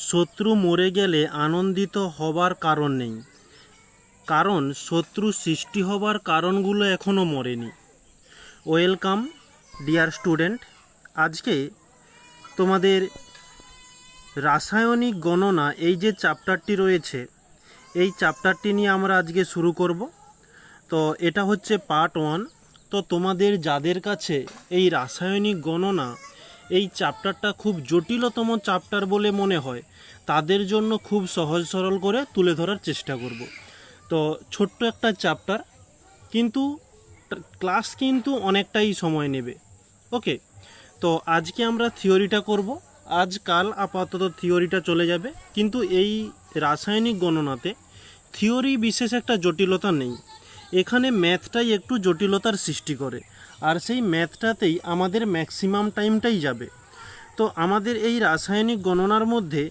শত্রু মরে গেলে আনন্দিত হবার কারণ নেই, কারণ শত্রু সৃষ্টি হবার কারণগুলো এখনও মরেনি। ওয়েলকাম ডিয়ার স্টুডেন্ট, আজকে তোমাদের রাসায়নিক গণনা এই যে চ্যাপ্টারটি রয়েছে, এই চ্যাপ্টারটি নিয়ে আমরা আজকে শুরু করব। তো এটা হচ্ছে পার্ট 1। তো তোমাদের যাদের কাছে এই রাসায়নিক গণনা এই চ্যাপ্টারটা খুব জটিলতম চ্যাপ্টার বলে মনে হয়, তাদের জন্য খুব সহজ সরল করে তুলে ধরার চেষ্টা করব। তো ছোট্ট একটা চ্যাপ্টার, কিন্তু ক্লাস কিন্তু অনেকটাই সময় নেবে। ওকে, তো আজকে আমরা থিওরিটা করব। আজকাল আপাতত থিওরিটা চলে যাবে, কিন্তু এই রাসায়নিক গণনাতে থিওরি বিশেষ একটা জটিলতা নেই। এখানে ম্যাথটাই একটু জটিলতার সৃষ্টি করে, আর সেই ম্যাথটাতেই আমাদের ম্যাক্সিমাম টাইমটাই যাবে। তো আমাদের এই রাসায়নিক গণনার মধ্যে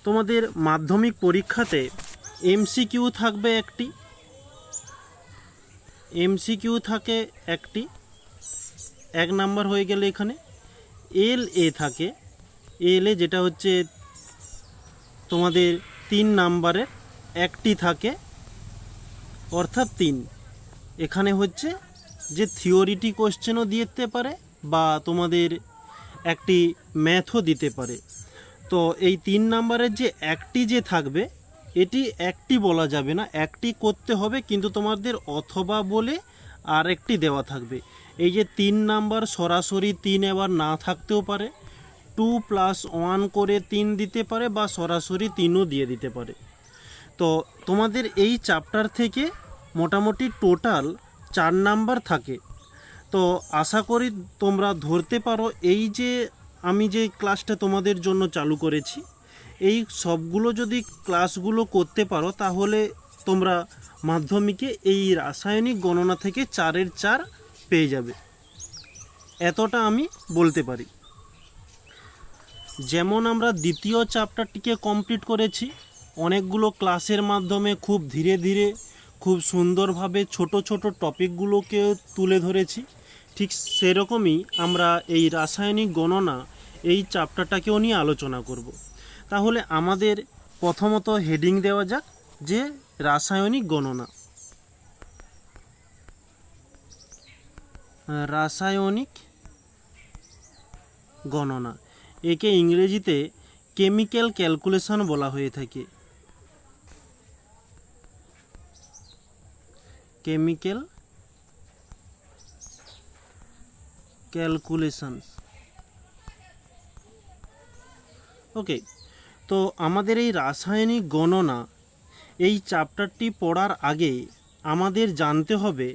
তোমাদের মাধ্যমিক পরীক্ষাতে এমসিকিউ থাকবে একটি, এমসিকিউ থাকে একটি, 1 নাম্বার হয়ে গেলে এখানে এল এ থাকে, এল এ যেটা হচ্ছে তোমাদের 3 নাম্বারের একটি থাকে, অর্থাৎ 3। এখানে হচ্ছে যে থিওরিটি কোশ্চেনও দিতে পারে বা তোমাদের একটি ম্যাথও দিতে পারে। তো এই 3 নাম্বারের যে একটি যে থাকবে, এটি একটি বলা যাবে না, একটি করতে হবে, কিন্তু তোমাদের অথবা বলে আর একটি দেওয়া থাকবে। এই যে 3 নাম্বার সরাসরি 3 এবার না থাকতেও পারে, 2+1 করে 3 দিতে পারে, বা সরাসরি 3ও দিয়ে দিতে পারে। তো তোমাদের এই চ্যাপ্টার থেকে মোটামুটি টোটাল 4 নাম্বার থাকে। তো আশা করি তোমরা ধরতে পারো, এই যে আমি যে ক্লাসটা তোমাদের জন্য চালু করেছি, এই সবগুলো যদি ক্লাসগুলো করতে পারো, তাহলে তোমরা মাধ্যমিকে এই রাসায়নিক গণনা থেকে 4-এর 4 পেয়ে যাবে, এতটা আমি বলতে পারি। যেমন আমরা দ্বিতীয় চ্যাপ্টারটিকে কমপ্লিট করেছি অনেকগুলো ক্লাসের মাধ্যমে, খুব ধীরে ধীরে খুব সুন্দরভাবে ছোট ছোট টপিকগুলোকে তুলে ধরেছি, ঠিক সেরকমই আমরা এই রাসায়নিক গণনা এই চ্যাপ্টারটাকেও নিয়ে আলোচনা করব। তাহলে আমাদের প্রথমত হেডিং দেওয়া যাক যে রাসায়নিক গণনা। রাসায়নিক গণনা, একে ইংরেজিতে কেমিক্যাল ক্যালকুলেশন বলা হয়ে থাকে। Chemical calculation. ওকে, তো আমাদের এই রাসায়নিক গণনা এই চ্যাপ্টারটি পড়ার আগে আমাদের জানতে হবে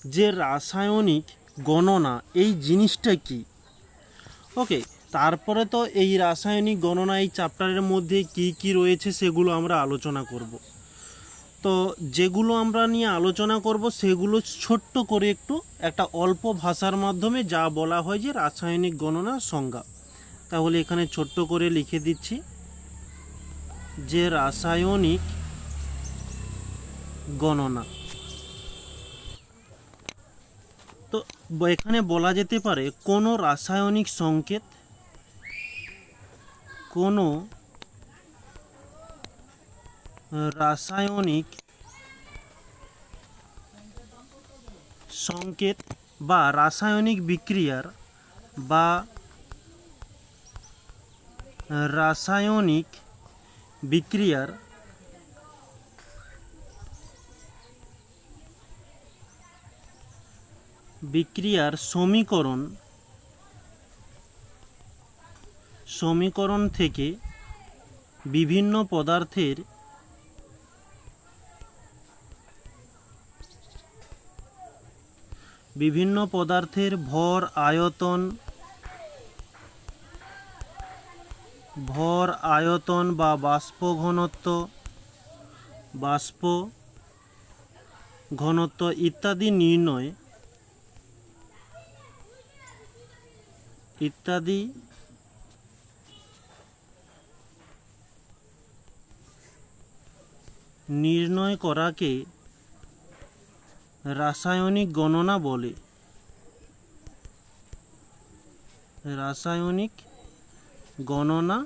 যে রাসায়নিক গণনা এই জিনিসটা কি। ওকে, তারপরে তো এই রাসায়নিক গণনা এই চ্যাপ্টারের মধ্যে কি কি রয়েছে সেগুলো আমরা আলোচনা করব। তো যেগুলো আমরা নিয়ে আলোচনা করব সেগুলো ছোট্ট করে একটু একটা অল্প ভাষার মাধ্যমে যা বলা হয় যে রাসায়নিক গণনার সংজ্ঞা। তাহলে এখানে ছোট্ট করে লিখে দিচ্ছি যে রাসায়নিক গণনা। তো এখানে বলা যেতে পারে কোনো রাসায়নিক সংকেত, কোনো রাসায়নিক সংকেত বা রাসায়নিক বিক্রিয়ার বা রাসায়নিক বিক্রিয়ার সমীকরণ থেকে বিভিন্ন পদার্থের ভর আয়তন বা বাষ্প ঘনত্ব ইত্যাদি নির্ণয় করাকে রাসায়নিক গণনা বলে। রাসায়নিক গণনা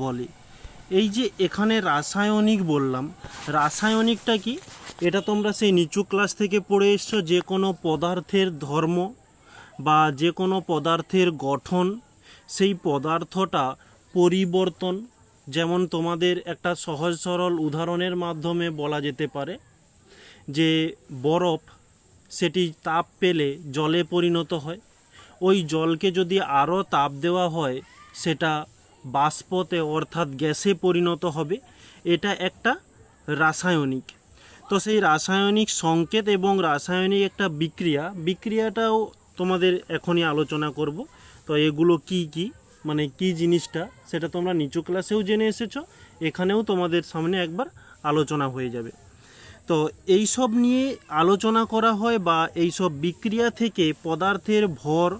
বলে। এই যে এখানে রাসায়নিক বললাম, রাসায়নিকটা কি, এটা তোমরা সেই নিচু ক্লাস থেকে পড়ে এসছো। যে কোনো পদার্থের ধর্ম বা যে কোনো পদার্থের গঠন, সেই পদার্থটা পরিবর্তন। যেমন তোমাদের একটা সহজ সরল উদাহরণের মাধ্যমে বলা যেতে পারে যে বরফ, সেটি তাপ পেলে জলে পরিণত হয়। ওই জলকে যদি আরও তাপ দেওয়া হয় সেটা বাষ্পতে অর্থাৎ গ্যাসে পরিণত হবে। এটা একটা রাসায়নিক। তো সেই রাসায়নিক সংকেত এবং রাসায়নিক একটা বিক্রিয়াটাও তোমাদের এখনই আলোচনা করব। তো এগুলো কি কি, মানে কি জিনিসটা, সেটা তোমরা নিচু ক্লাসেও জেনে এসেছো, এখানেও তোমাদের সামনে একবার আলোচনা হয়ে যাবে। তো এই সব নিয়ে আলোচনা করা হয় বা এই সব বিক্রিয়া থেকে পদার্থের ভর,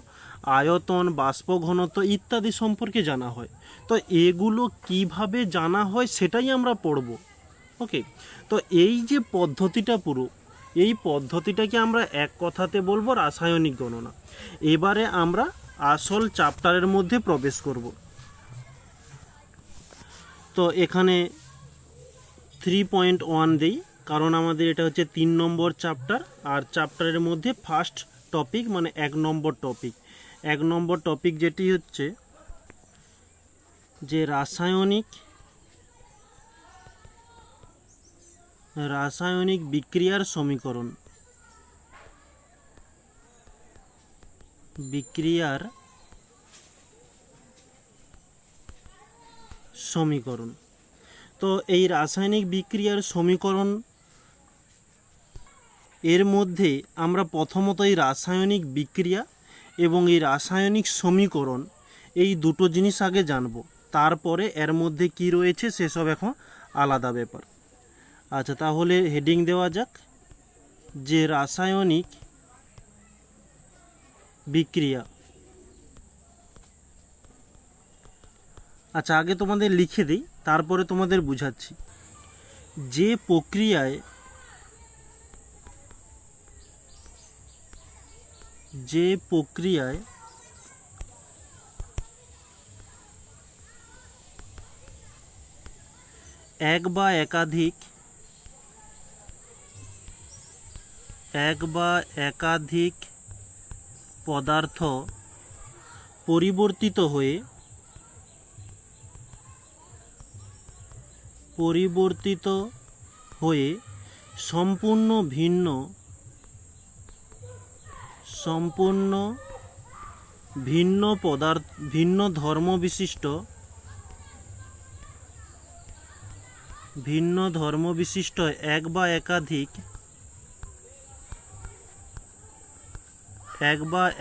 আয়তন, বাষ্প ঘনত্ব ইত্যাদি সম্পর্কে জানা হয়। তো এগুলো কিভাবে জানা হয় সেটাই আমরা পড়ব। ওকে, তো এই যে পদ্ধতিটা পুরো, এই পদ্ধতিটাকে আমরা এক কথাতে বলবো রাসায়নিক গণনা। এবারে আমরা আসল চ্যাপ্টারের মধ্যে প্রবেশ করব। তো এখানে 3.1 দেই, কারণ আমাদের এটা হচ্ছে 3 নম্বর চ্যাপ্টার। আর চ্যাপ্টারের মধ্যে ফার্স্ট টপিক মানে 1 নম্বর টপিক, 1 নম্বর টপিক যেটি হচ্ছে যে রাসায়নিক বিক্রিয়ার সমীকরণ। তো এই রাসায়নিক বিক্রিয়ার সমীকরণ এর মধ্যে আমরা প্রথমত এই রাসায়নিক বিক্রিয়া এবং এই রাসায়নিক সমীকরণ এই দুটো জিনিস আগে জানব, তারপরে এর মধ্যে কি রয়েছে সেসব এখন আলাদা ব্যাপার। আচ্ছা, তাহলে হেডিং দেওয়া যাক যে রাসায়নিক বিক্রিয়া। আচ্ছা, আগে তোমাদের লিখে দিই, তারপরে তোমাদের বুঝাচ্ছি। যে প্রক্রিয়ায় এক বা একাধিক পদার্থ পরিবর্তিত হয়ে সম্পূর্ণ ভিন্ন ধর্ম বিশিষ্ট এক বা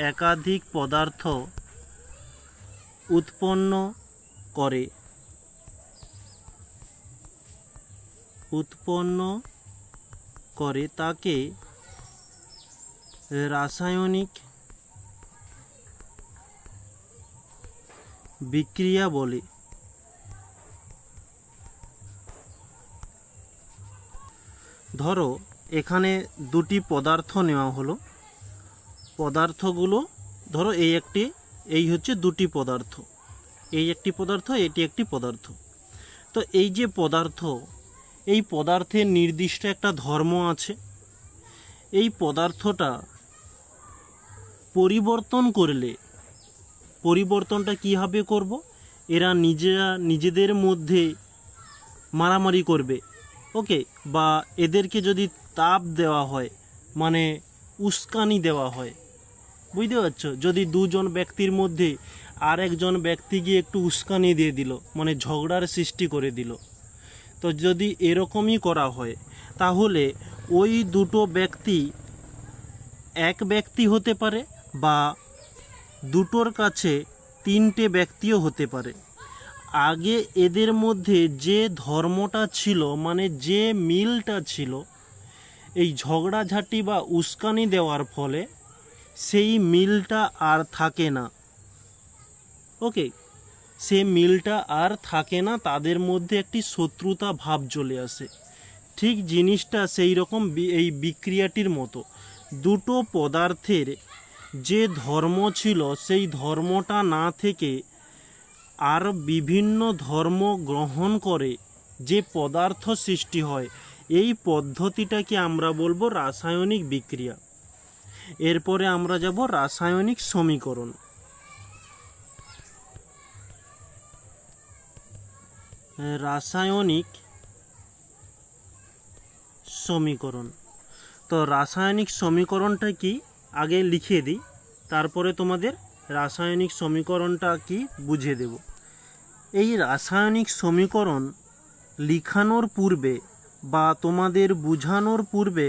একাধিক পদার্থ উৎপন্ন করে তাকে রাসায়নিক বিক্রিয়া বলে। ধরো এখানে দুটি পদার্থ নেওয়া হলো, পদার্থগুলো ধরো এই হচ্ছে দুটি পদার্থ, এই একটি পদার্থ, এটি একটি পদার্থ। তো এই যে পদার্থ, এই পদার্থের নির্দিষ্ট একটা ধর্ম আছে। এই পদার্থটা পরিবর্তন করলে, পরিবর্তনটা কীভাবে করব, এরা নিজেদের মধ্যে মারামারি করবে। ওকে, বা এদেরকে যদি তাপ দেওয়া হয়, মানে উস্কানি দেওয়া হয়, বুঝতে পারছো, যদি দুজন ব্যক্তির মধ্যে আর একজন ব্যক্তি গিয়ে একটু উস্কানি দিয়ে দিল, মানে ঝগড়ার সৃষ্টি করে দিল, তো যদি এরকমই করা হয় তাহলে ওই দুটো ব্যক্তি এক ব্যক্তি হতে পারে বা দুটোর কাছে তিনটে ব্যক্তিও হতে পারে। আগে এদের মধ্যে যে ধর্মটা ছিল, মানে যে মিলটা ছিল, এই ঝগড়াঝাটি বা উস্কানি দেওয়ার ফলে সেই মিলটা আর থাকে না। ওকে, সে মিলটা আর থাকে না, তাদের মধ্যে একটি শত্রুতা ভাব চলে আসে। ঠিক জিনিসটা সেই রকম এই বিক্রিয়াটির মতো। দুটো পদার্থের যে ধর্ম ছিল সেই ধর্মটা না থেকে আর বিভিন্ন ধর্ম গ্রহণ করে যে পদার্থ সৃষ্টি হয়, এই পদ্ধতিটাকে আমরা বলবো রাসায়নিক বিক্রিয়া। এরপরে আমরা যাব রাসায়নিক সমীকরণ। রাসায়নিক সমীকরণ। তো রাসায়নিক সমীকরণটা কি আগে লিখে দিই, তারপরে তোমাদের রাসায়নিক সমীকরণটা কি বুঝিয়ে দেব। এই রাসায়নিক সমীকরণ লিখানোর পূর্বে বা তোমাদের বোঝানোর পূর্বে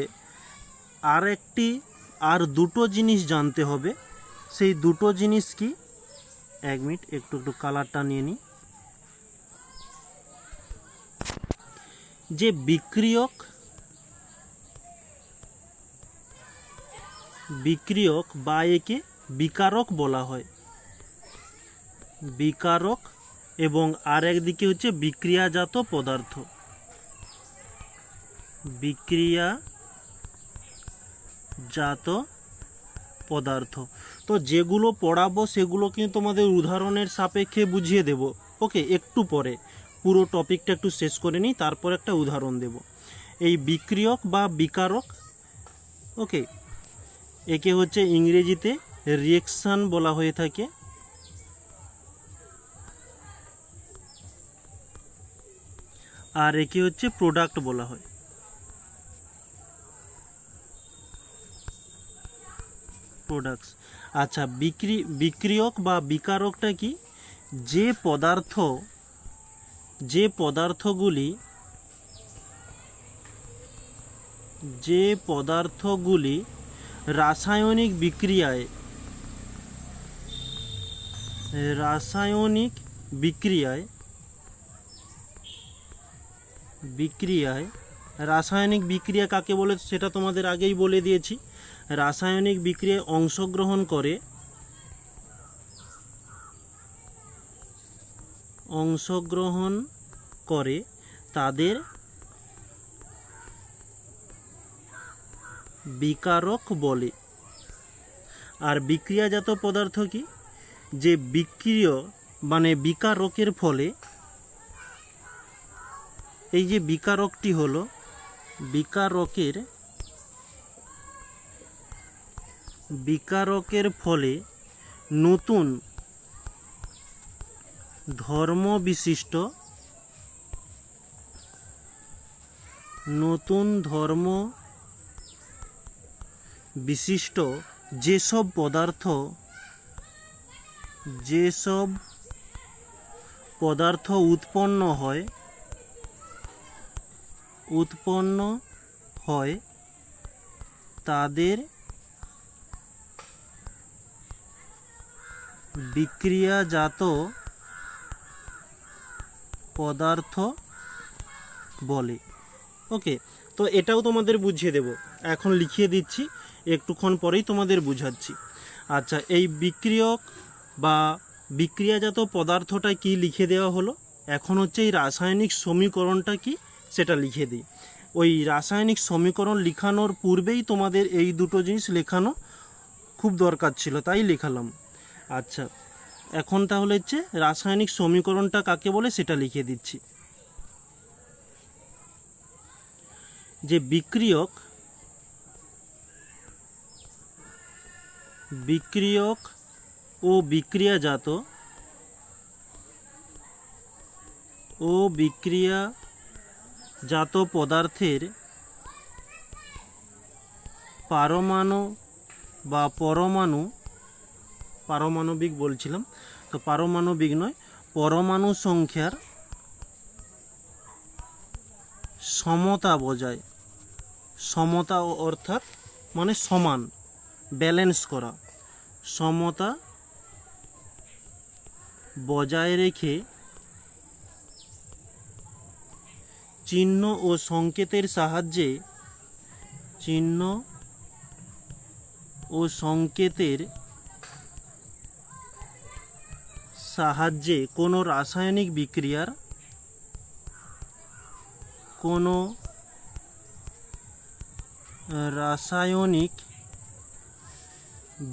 আর দুটো জিনিস জানতে হবে। সেই দুটো জিনিস কি, 1 মিনিট একটু কালারটা নিয়ে নিই। যে বিক্রিয়ক বা একে বিকারক বলা হয়, বিকারক, এবং আর একদিকে হচ্ছে বিক্রিয়াজাত পদার্থ, বিক্রিয়াজাত পদার্থ। তো যেগুলো পড়াবো সেগুলো কিন্তু তোমাদের উদাহরণের সাপেক্ষে বুঝিয়ে দেব। ওকে, একটু পরে পুরো টপিকটা একটু শেষ করে নিই, তারপর একটা উদাহরণ দেব। এই বিক্রিয়ক বা বিকারক, ওকে, একে হচ্ছে ইংরেজিতে রিয়েকশন বলা হয়ে থাকে, আর একে হচ্ছে প্রোডাক্ট বলা হয়। প্রোডাক্টস। আচ্ছা, বিক্রিয়ক বা বিকারকটা কি, যে পদার্থগুলি রাসায়নিক বিক্রিয়ায় রাসায়নিক বিক্রিয়া কাকে বলে সেটা তোমাদের আগেই বলে দিয়েছি। রাসায়নিক বিক্রিয়ায় অংশগ্রহণ করে তাদের বিকারক বলে। আর বিক্রিয়াজাত পদার্থ কি, যে বিকারকের ফলে, এই যে বিকারকটি হলো বিকারকের ফলে নতুন ধর্ম বিশিষ্ট যেসব পদার্থ উৎপন্ন হয় তাদের বিক্রিয়াজাত পদার্থ বলে। ওকে, তো এটাও তোমাদের বুঝিয়ে দেব, এখন লিখিয়ে দিচ্ছি, একটুক্ষণ পরেই তোমাদের বুঝাচ্ছি। আচ্ছা, এই বিক্রিয়ক বা বিক্রিয়াজাত পদার্থটা কি লিখে দেওয়া হলো, এখন হচ্ছে এই রাসায়নিক সমীকরণটা কি সেটা লিখে দিই। ওই রাসায়নিক সমীকরণ লেখানোর পূর্বেই তোমাদের এই দুটো জিনিস লেখানো খুব দরকার ছিল, তাই লেখালাম। আচ্ছা, এখন তাহলে হচ্ছে রাসায়নিক সমীকরণটা কাকে বলে সেটা লিখে দিচ্ছি। যে বিক্রিয়ক ও বিক্রিয়াজাত পদার্থের পারমাণবিক বলছিলাম, তো পারমাণবিক নয়, পরমাণু সংখ্যার সমতা বজায়, সমতা অর্থাৎ মানে সমান, ব্যালেন্স করা, সমতা বজায় রেখে চিহ্ন ও সংকেতের সাহায্যে কোনো রাসায়নিক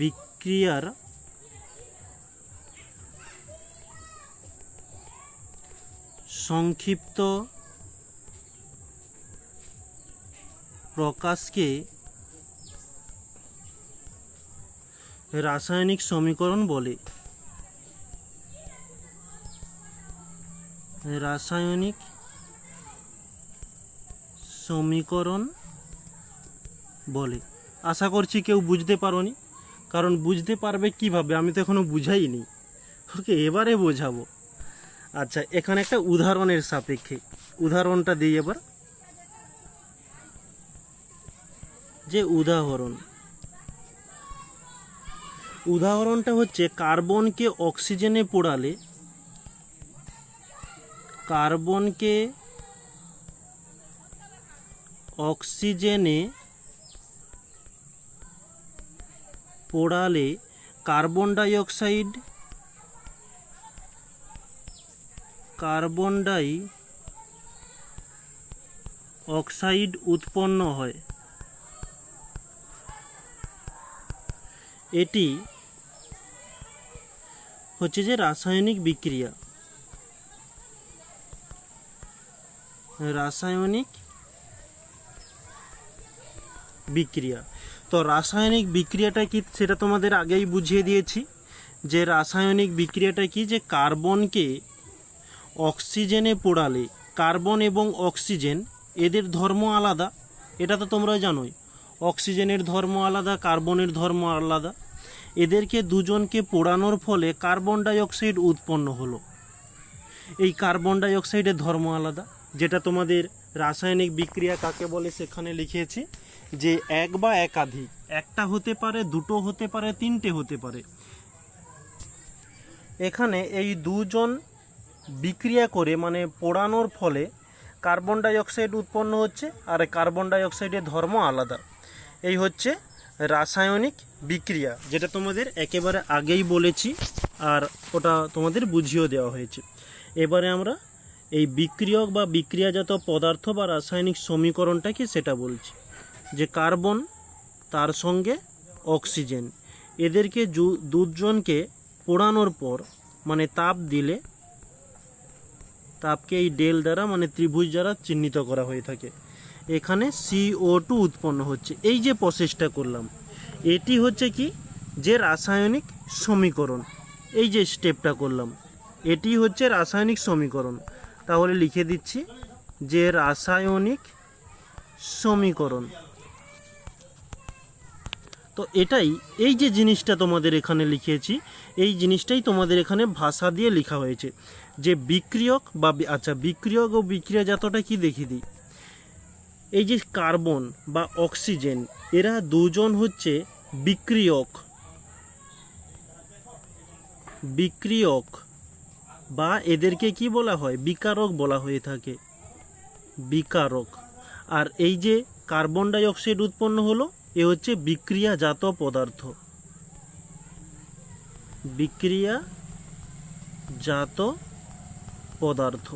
বিক্রিয়ার সংক্ষিপ্ত প্রকাশকে রাসায়নিক সমীকরণ বলে। রাসায়নিক সমীকরণ বলে। আশা করছি কেউ বুঝতে পারোনি, কারণ বুঝতে পারবে কিভাবে, আমি তো এখনো বুঝাইনি। ওকে, এবারে বোঝাবো। আচ্ছা, এখানে একটা উদাহরণের সাপেক্ষে উদাহরণটা দিই এবার। যে উদাহরণটা হচ্ছে কার্বনকে অক্সিজেনে পোড়ালে কার্বন ডাই অক্সাইড উৎপন্ন হয়। এটি হচ্ছে যে রাসায়নিক বিক্রিয়া। তো রাসায়নিক বিক্রিয়াটা কি সেটা তোমাদের আগেই বুঝিয়ে দিয়েছি, যে রাসায়নিক বিক্রিয়াটা কি, যে কার্বনকে অক্সিজেনে পোড়ালে, কার্বন এবং অক্সিজেন এদের ধর্ম আলাদা, এটা তো তোমরা জানোই। অক্সিজেনের ধর্ম আলাদা, কার্বনের ধর্ম আলাদা। এদেরকে দুজনকে পোড়ানোর ফলে কার্বন ডাই অক্সাইড উৎপন্ন হলো। এই কার্বন ডাই অক্সাইডের ধর্ম আলাদা, যেটা তোমাদের রাসায়নিক বিক্রিয়া কাকে বলে সেখানে লিখেছি, যে এক বা একাধিক, একটা হতে পারে, দুটো হতে পারে, তিনটে হতে পারে। এখানে এই দুজন বিক্রিয়া করে, মানে পোড়ানোর ফলে কার্বন ডাই অক্সাইড উৎপন্ন হচ্ছে, আর কার্বন ডাই অক্সাইডের ধর্ম আলাদা। এই হচ্ছে রাসায়নিক বিক্রিয়া, যেটা তোমাদের একেবারে আগেই বলেছি, আর ওটা তোমাদের বুঝিয়েও দেওয়া হয়েছে। এবারে আমরা এই বিক্রিয়ক বা বিক্রিয়াজাত পদার্থ বা রাসায়নিক সমীকরণটা কি সেটা বলছি। যে কার্বন, তার সঙ্গে অক্সিজেন, এদেরকে দুজনকে পোড়ানোর পর, মানে তাপ দিলে, তাপকে এই ডেল দ্বারা, মানে ত্রিভুজ দ্বারা চিহ্নিত করা হয়ে থাকে। এখানে CO2 উৎপন্ন হচ্ছে। এই যে প্রসেসটা করলাম, এটি হচ্ছে কি, যে রাসায়নিক সমীকরণ। এই যে স্টেপটা করলাম, এটি হচ্ছে রাসায়নিক সমীকরণ। তাহলে লিখে দিচ্ছি যে রাসায়নিক সমীকরণ। তো এটাই, এই যে জিনিসটা তোমাদের এখানে লিখেছি, এই জিনিসটাই তোমাদের এখানে ভাষা দিয়ে লেখা হয়েছে। যে বিক্রিয়ক বা বিক্রিয়ক ও বিক্রিয়াজাতটা কি দেখিয়ে দিই। এই যে কার্বন বা অক্সিজেন, এরা দুজন হচ্ছে বিক্রিয়ক বা এদেরকে কি বলা হয়, বিকারক বলা হয়ে থাকে, বিকারক। আর এই যে কার্বন ডাই অক্সাইড উৎপন্ন হলো, এ হচ্ছে বিক্রিয়াজাত পদার্থ।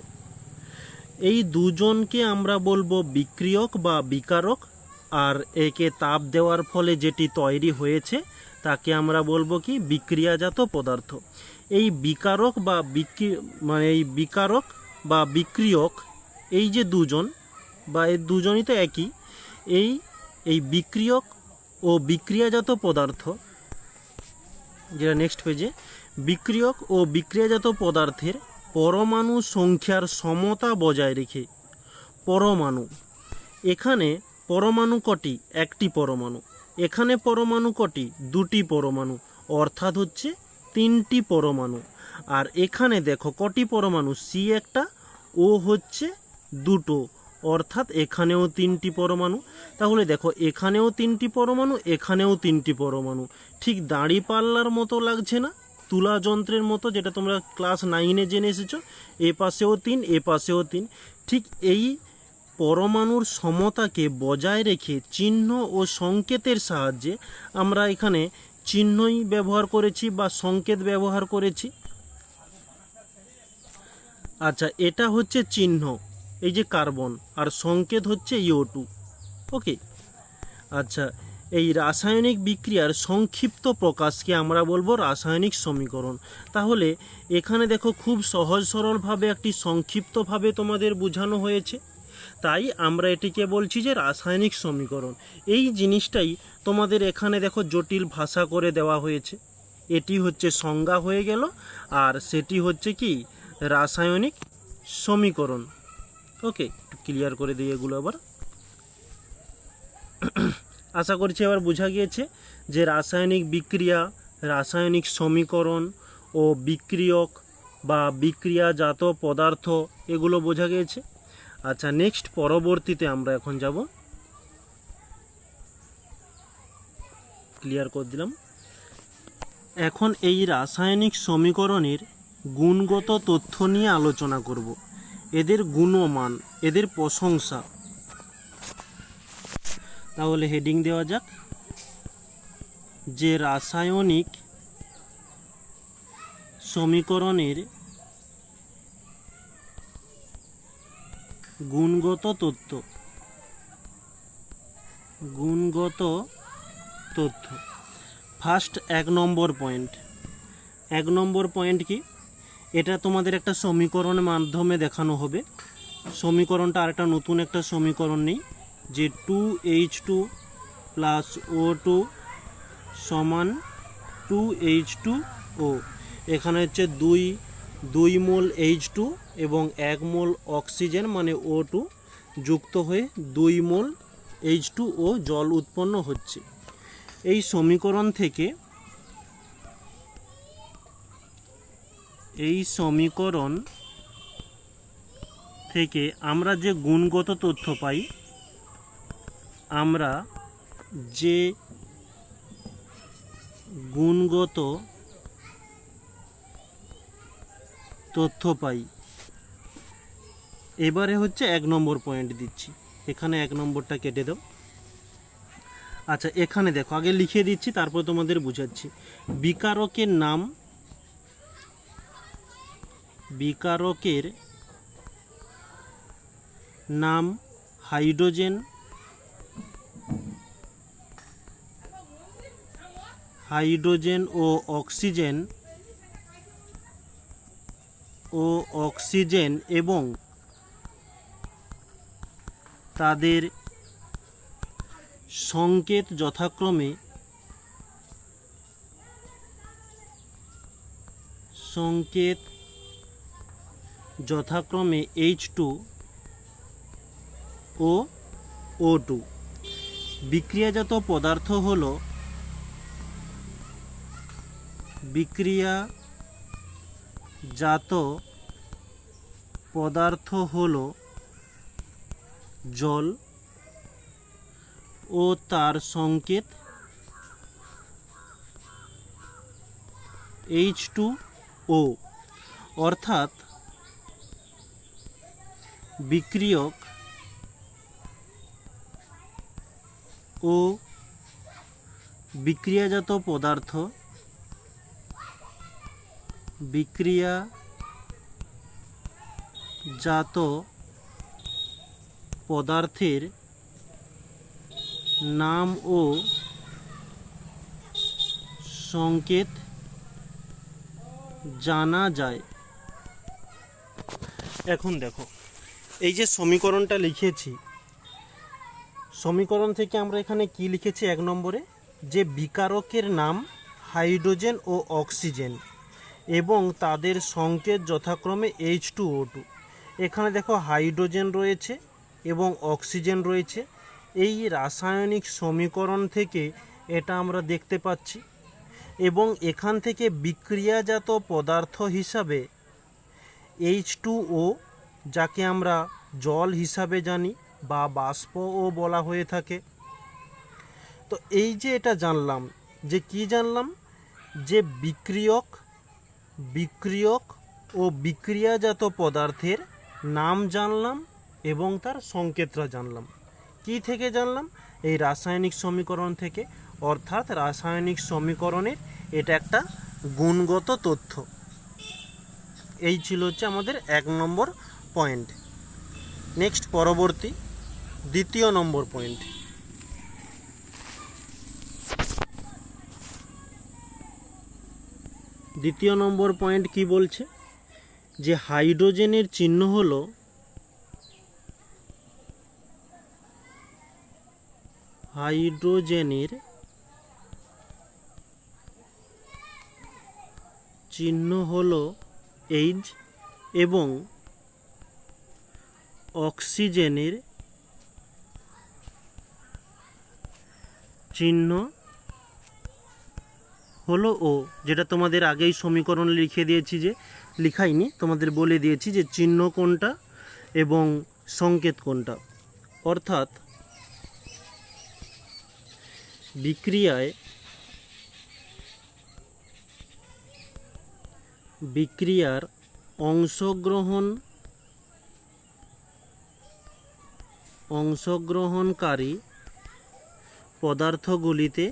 এই দুজনকে আমরা বলবো বিক্রিয়ক বা বিকারক, আর একে তাপ দেওয়ার ফলে যেটি তৈরি হয়েছে তাকে আমরা বলবো কি, বিক্রিয়াজাত পদার্থ। এই বিকারক বা বিক্রিয়ক, এই যে দুজন, বা এই দুজনই তো একই। এই বিক্রিয়ক ও বিক্রিয়াজাত পদার্থ, যেটা নেক্সট পেজে, বিক্রিয়ক ও বিক্রিয়াজাত পদার্থের পরমাণু সংখ্যার সমতা বজায় রেখে, পরমাণু, এখানে পরমাণু কটি, একটি পরমাণু, এখানে পরমাণু কটি, দুটি পরমাণু, অর্থাৎ হচ্ছে তিনটি পরমাণু। আর এখানে দেখো কটি পরমাণু, সি একটা, ও হচ্ছে দুটো, অর্থাৎ এখানেও তিনটি পরমাণু। তাহলে দেখো এখানেও তিনটি পরমাণু, এখানেও তিনটি পরমাণু। ঠিক দাঁড়িপাল্লার মতো লাগছে না, তুলা যন্ত্রের মতো, যেটা তোমরা ক্লাস 9-এ জেনে এসেছো। এ পাশেও 3, এ পাশেও 3। ঠিক এই পরমাণুর সমতাকে বজায় রেখে চিহ্ন ও সংকেতের সাহায্যে, আমরা এখানে চিহ্নই ব্যবহার করেছি বা সংকেত ব্যবহার করেছি। আচ্ছা, এটা হচ্ছে চিহ্ন, এই যে কার্বন, আর সংকেত হচ্ছে O2। ওকে, আচ্ছা, এই রাসায়নিক বিক্রিয়ার সংক্ষিপ্ত প্রকাশকে আমরা বলবো রাসায়নিক সমীকরণ। তাহলে এখানে দেখো খুব সহজ সরলভাবে একটি সংক্ষিপ্তভাবে তোমাদের বোঝানো হয়েছে, তাই আমরা এটিকে বলছি যে রাসায়নিক সমীকরণ। এই জিনিসটাই তোমাদের এখানে দেখো জটিল ভাষা করে দেওয়া হয়েছে। এটি হচ্ছে সংজ্ঞা হয়ে গেল, আর সেটি হচ্ছে কি রাসায়নিক সমীকরণ। ওকে, একটু ক্লিয়ার করে দিই এগুলো আবার। আশা করছি এবার বোঝা গিয়েছে যে রাসায়নিক বিক্রিয়া, রাসায়নিক সমীকরণ ও বিক্রিয়ক বা বিক্রিয়াজাত পদার্থ এগুলো বোঝা গিয়েছে। আচ্ছা, নেক্সট পরবর্তীতে আমরা এখন যাব, ক্লিয়ার করে দিলাম। এখন এই রাসায়নিক সমীকরণের গুণগত তথ্য নিয়ে আলোচনা করব, এদের গুণমান, এদের প্রশংসা। তাহলে হেডিং দেওয়া যাক যে রাসায়নিক সমীকরণের গুণগত তথ্য। গুণগত তথ্য ফার্স্ট 1 নম্বর পয়েন্ট। 1 নম্বর পয়েন্ট কি? এটা তোমাদের একটা সমীকরণের মাধ্যমে দেখানো হবে। সমীকরণটা আরেকটা নতুন একটা সমীকরণ নেই, যে 2H2 + O2 = 2H2O। এখানে হচ্ছে 2 মোল H2 এবং 1 মোল অক্সিজেন মানে O2 যুক্ত হয়ে 2 মোল H2O জল উৎপন্ন হচ্ছে। এই সমীকরণ থেকে আমরা যে গুণগত তথ্য পাই, আমরা যে গুণগত তথ্য পাই, এবারে হচ্ছে 1 নম্বর পয়েন্ট দিচ্ছি। এখানে 1 নম্বরটা কেটে দাও। আচ্ছা, এখানে দেখো, আগে লিখে দিচ্ছি তারপর তোমাদের বুঝাচ্ছি। বিকারকের নাম হাইড্রোজেন ও অক্সিজেন এবং তাদের সংকেত যথাক্রমে H2 ও O2। বিক্রিয়াজাত পদার্থ হলো জল ও তার সংকেত H2O। অর্থাৎ বিক্রিয়ক ও বিক্রিয়াজাত পদার্থের নাম ও সংকেত জানা যায়। এখন দেখো, এই যে সমীকরণটা লিখেছি, সমীকরণ থেকে আমরা এখানে কি লিখেছি? 1 নম্বরে যে বিকারকের নাম হাইড্রোজেন ও অক্সিজেন এবং তাদের সংকেত যথাক্রমে H2O2। এখানে দেখো হাইড্রোজেন রয়েছে এবং অক্সিজেন রয়েছে। এই রাসায়নিক সমীকরণ থেকে এটা আমরা দেখতে পাচ্ছি, এবং এখান থেকে বিক্রিয়াজাত পদার্থ হিসাবে H2O, যাকে আমরা জল হিসাবে জানি বা বাষ্পও বলা হয়ে থাকে। তো এই যে এটা জানলাম, যে কি জানলাম, যে বিক্রিয়ক ও বিক্রিয়াজাত পদার্থের নাম জানলাম এবং তার সংকেতটা জানলাম। কি থেকে জানলাম? এই রাসায়নিক সমীকরণ থেকে। অর্থাৎ রাসায়নিক সমীকরণের এটা একটা গুণগত তথ্য। এই ছিল হচ্ছে আমাদের 1 নম্বর পয়েন্ট। নেক্সট পরবর্তী 2 নম্বর পয়েন্ট। দ্বিতীয় নম্বর পয়েন্ট কি বলছে, যে হাইড্রোজেনের চিহ্ন হলো হাইড্রোজেনের চিহ্ন হলো H এবং অক্সিজেনের চিহ্ন হলো O, যেটা তোমাদের আগেই সমীকরণ লিখে দিয়েছি, যে লিখাইনি, তোমাদের বলে দিয়েছি যে চিহ্ন কোনটা এবং সংকেত কোনটা। অর্থাৎ বিক্রিয়ার অংশগ্রহণকারী পদার্থগুলিতে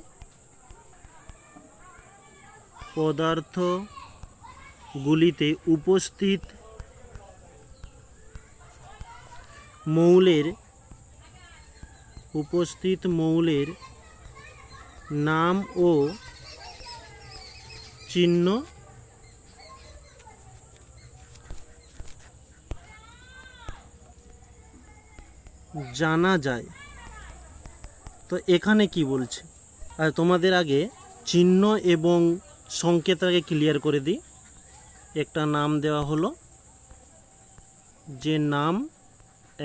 উপস্থিত মৌলের নাম ও চিহ্ন জানা যায়। তো এখানে কি বলছে, আর তোমাদের আগে চিহ্ন এবং সংকেত আগে ক্লিয়ার করে দিই। একটা নাম দেওয়া হলো, যে নাম,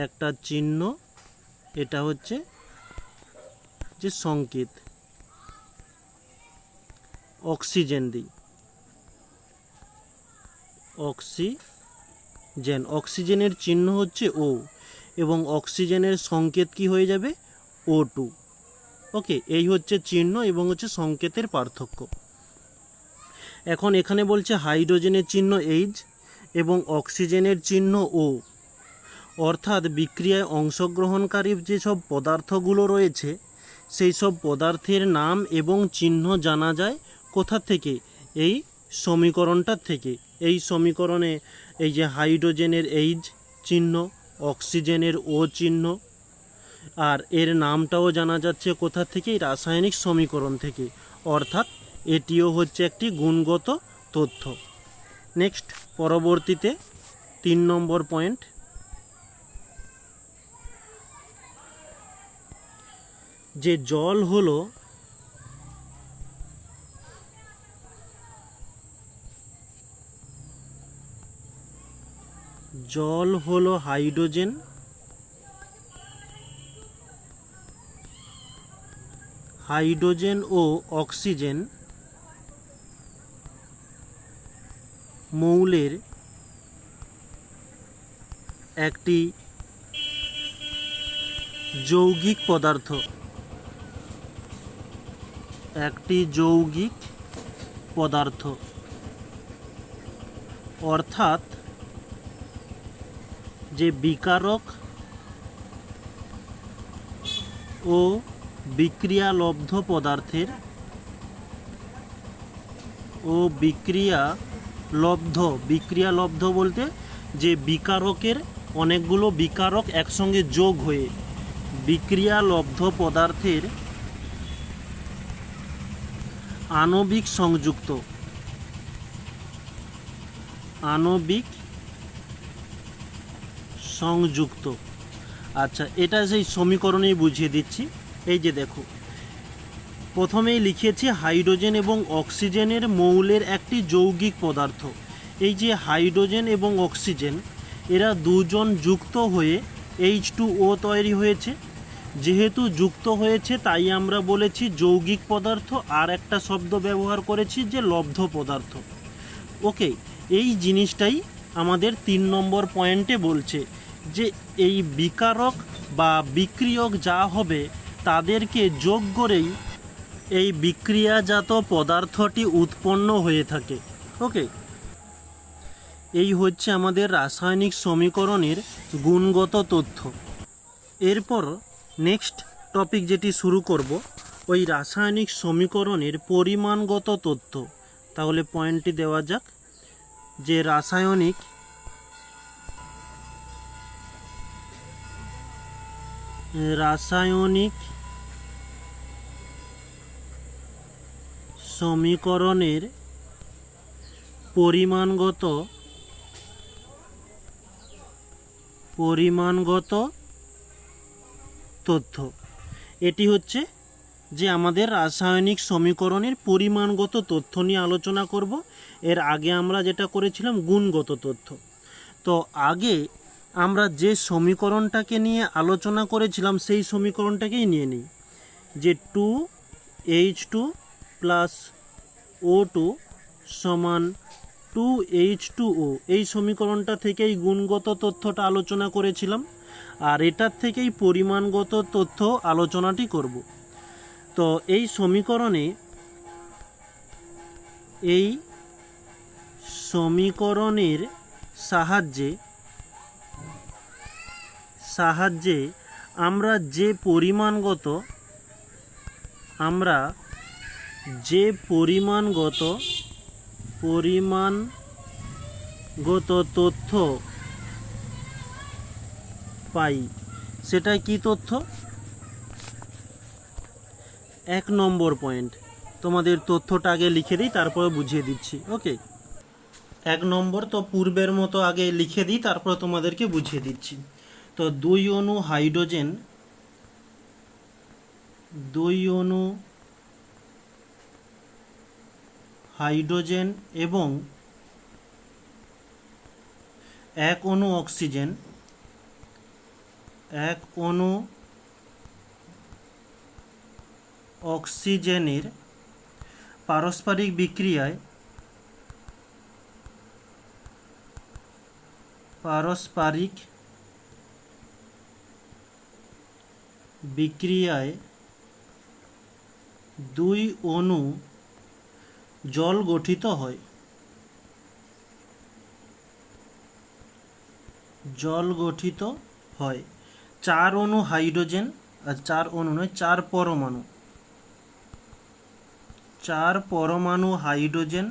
একটা চিহ্ন, এটা হচ্ছে যে সংকেত। অক্সিজেন দিই, অক্সিজেনের চিহ্ন হচ্ছে O এবং অক্সিজেনের সংকেত কি হয়ে যাবে, O2। ওকে, এই হচ্ছে চিহ্ন এবং হচ্ছে সংকেতের পার্থক্য। এখন এখানে বলছে হাইড্রোজেনের চিহ্ন H এবং অক্সিজেনের চিহ্ন O, অর্থাৎ বিক্রিয়ায় অংশগ্রহণকারী যেসব পদার্থগুলো রয়েছে সেই সব পদার্থের নাম এবং চিহ্ন জানা যায় কোথা থেকে, এই সমীকরণটার থেকে। এই সমীকরণে এই যে হাইড্রোজেনের H চিহ্ন, অক্সিজেনের O চিহ্ন, আর এর নামটাও জানা যাচ্ছে কোথা থেকে, এই রাসায়নিক সমীকরণ থেকে। অর্থাৎ এটিও হচ্ছে একটি গুণগত তথ্য। নেক্সট, পরবর্তীতে 3 নম্বর পয়েন্ট, যে জল হলো হাইড্রোজেন ও অক্সিজেন মৌলের একটি যৌগিক পদার্থ, অর্থাৎ যে বিকারক ও বিক্রিয়ালব্ধ পদার্থের বিক্রিয়ালব্ধ বলতে যে বিকারকের অনেকগুলো বিকারক একসঙ্গে যোগ হয়ে বিক্রিয়ালব্ধ পদার্থের আণবিক সংযুক্ত। আচ্ছা, এটা সেই সমীকরণেই বুঝিয়ে দিচ্ছি। এই যে দেখো, প্রথমেই লিখেছি হাইড্রোজেন এবং অক্সিজেনের মৌলের একটি যৌগিক পদার্থ। এই যে হাইড্রোজেন এবং অক্সিজেন, এরা দুজন যুক্ত হয়ে H2O তৈরি হয়েছে। যেহেতু যুক্ত হয়েছে তাই আমরা বলেছি যৌগিক পদার্থ, আর একটা শব্দ ব্যবহার করেছি যে লব্ধ পদার্থ। ওকে, এই জিনিসটাই আমাদের 3 নম্বর পয়েন্টে বলছে, যে এই বিকারক বা বিক্রিয়ক যা হবে তাদেরকে যোগ করেই এই বিক্রিয়াজাত পদার্থটি উৎপন্ন হয়ে থাকে। ওকে, এই হচ্ছে আমাদের রাসায়নিক সমীকরণের গুণগত তথ্য। এরপর নেক্সট টপিক যেটি শুরু করব, ওই রাসায়নিক সমীকরণের পরিমাণগত তথ্য। তাহলে পয়েন্টটি দেওয়া যাক, যে রাসায়নিক সমীকরণের পরিমাণগত তথ্য। এটি হচ্ছে যে আমাদের রাসায়নিক সমীকরণের পরিমাণগত তথ্য নিয়ে আলোচনা করব। এর আগে আমরা যেটা করেছিলাম গুণগত তথ্য। তো আগে আমরা যে সমীকরণটাকে নিয়ে আলোচনা করেছিলাম সেই সমীকরণটাকেই নিয়ে নিই, যে 2H2 + O2 = 2H2O। এই সমীকরণটা থেকেই গুণগত তথ্যটা আলোচনা করেছিলাম, আর এটার থেকেই পরিমাণগত তথ্য আলোচনাটি করব। তো এই সমীকরণের সাহায্যে আমরা যে পরিমাণগত তথ্য পাই, সেটা কি তথ্য? 1 নম্বর পয়েন্ট, তোমাদের তথ্যটা আগে লিখে দিই, তারপরে বুঝিয়ে দিচ্ছি। ওকে, 1 নম্বর তো পূর্বের মতো আগে লিখে দিই, তারপর তোমাদেরকে বুঝিয়ে দিচ্ছি। তো 2 অণু হাইড্রোজেন এবং 1 অণু অক্সিজেনের পারস্পরিক বিক্রিয়ায় 2 অণু জল গঠিত হয়। 4 অণু হাইড্রোজেন, আর 4 অণু নয়, 4 পরমাণু হাইড্রোজেন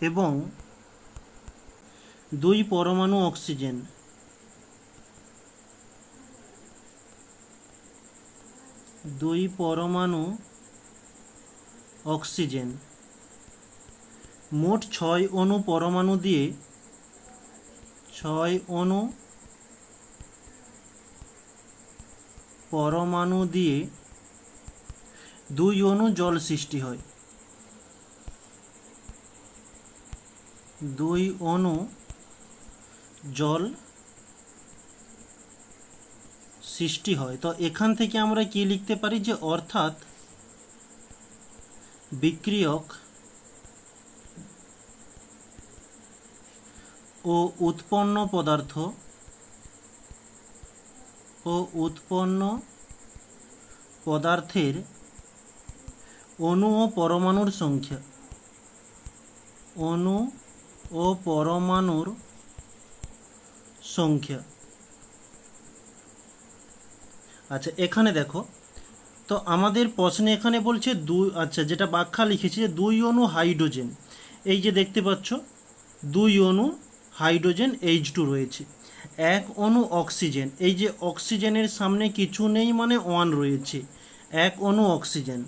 এবং 2 পরমাণু অক্সিজেন। মোট 6 অণু পরমাণু দিয়ে 2 অণু জল সৃষ্টি হয়। 2 অণু জল সৃষ্টি হয়। তো এখান থেকে আমরা কি লিখতে পারি, যে অর্থাৎ বিক্রিয়ক ও উৎপন্ন পদার্থের অণু ও পরমাণুর সংখ্যা। আচ্ছা, এখানে দেখো, তো আমাদের প্রশ্নে এখানে বলছে যেটা ব্যাখ্যা লিখেছি, যে 2 অণু হাইড্রোজেন, এই যে দেখতে পাচ্ছ 2 অণু হাইড্রোজেন H2 রয়েছে। 1 অণু অক্সিজেন, এই যে অক্সিজেনের সামনে কিছু নেই মানে 1 রয়েছে, 1 অণু অক্সিজেন।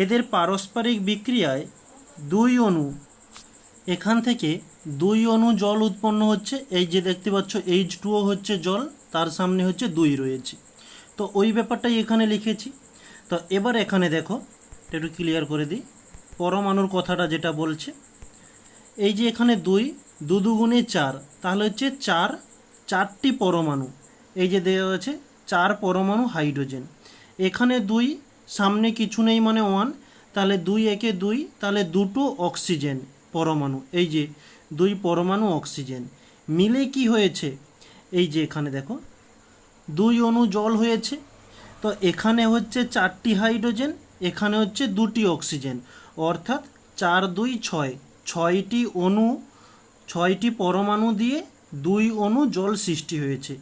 এদের পারস্পরিক বিক্রিয়ায় 2 অণু, এখান থেকে 2 অণু জল উৎপন্ন হচ্ছে। এই যে দেখতে পাচ্ছ H2O হচ্ছে জল, তার সামনে হচ্ছে 2 রয়েছে। তো ওই ব্যাপারটাই এখানে লিখেছি। তো এবার এখানে দেখো, একটু ক্লিয়ার করে দিই পরমাণুর কথাটা যেটা বলছে। এই যে এখানে 2 দুগুণে 4, তাহলে হচ্ছে 4টি পরমাণু। এই যে দেওয়া আছে 4 পরমাণু হাইড্রোজেন, এখানে 2, সামনে কিছু নেই মানে 1, তাহলে 2 একে 2, তাহলে 2টো অক্সিজেন পরমাণু। এই যে 2 পরমাণু অক্সিজেন মিলে কি হয়েছে, এই যে এখানে দেখো 2 অণু জল হয়েছে। তো এখানে হচ্ছে 4টি হাইড্রোজেন, এখানে হচ্ছে 2টি অক্সিজেন, অর্থাৎ 4 2 6, 6টি অণু, 6টি পরমাণু দিয়ে 2 অণু জল সৃষ্টি হয়েছে।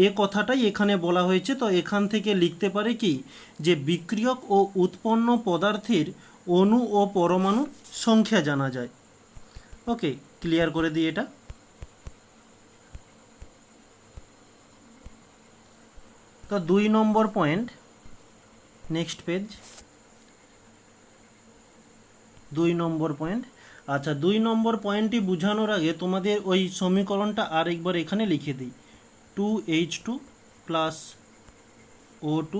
এ কথাটাই এখানে বলা হয়েছে। তো এখান থেকে লিখতে পারে কি, যে বিক্রিয়ক ও উৎপন্ন পদার্থের অণু ও পরমাণুর সংখ্যা জানা যায়। ওকে, ক্লিয়ার করে দিই এটা। তো 2 নম্বর পয়েন্ট, নেক্সট পেজ। 2 নম্বর পয়েন্ট। আচ্ছা, 2 নম্বর পয়েন্টটি বোঝানোর আগে তোমাদের ওই সমীকরণটা আরেকবার এখানে লিখে দিই। 2H2 প্লাস O2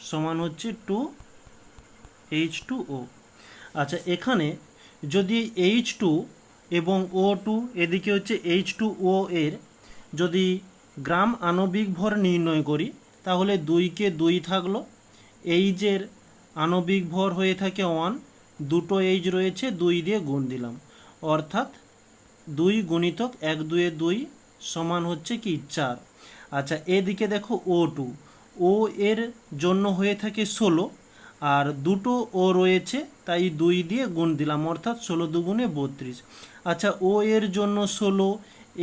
সমান হচ্ছে 2H2O। আচ্ছা, এখানে যদি H2 এবং O2 এদিকে হচ্ছে H2O এর যদি গ্রাম আণবিক ভর নির্ণয় করি, তাহলে 2 কে 2 থাকলো, এইচের আণবিক ভর হয়ে থাকে 1, দুটো এইচ রয়েছে, 2 দিয়ে গুণ দিলাম, অর্থাৎ 2 গুণিতক 1 2 2 সমান হচ্ছে কি 4। আচ্ছা, এদিকে দেখো O2, ও এর জন্য হয়ে থাকে 16, আর দুটো ও রয়েছে তাই 2 দিয়ে গুণ দিলাম, অর্থাৎ 16 দুগুণে 32। আচ্ছা, ও এর জন্য 16,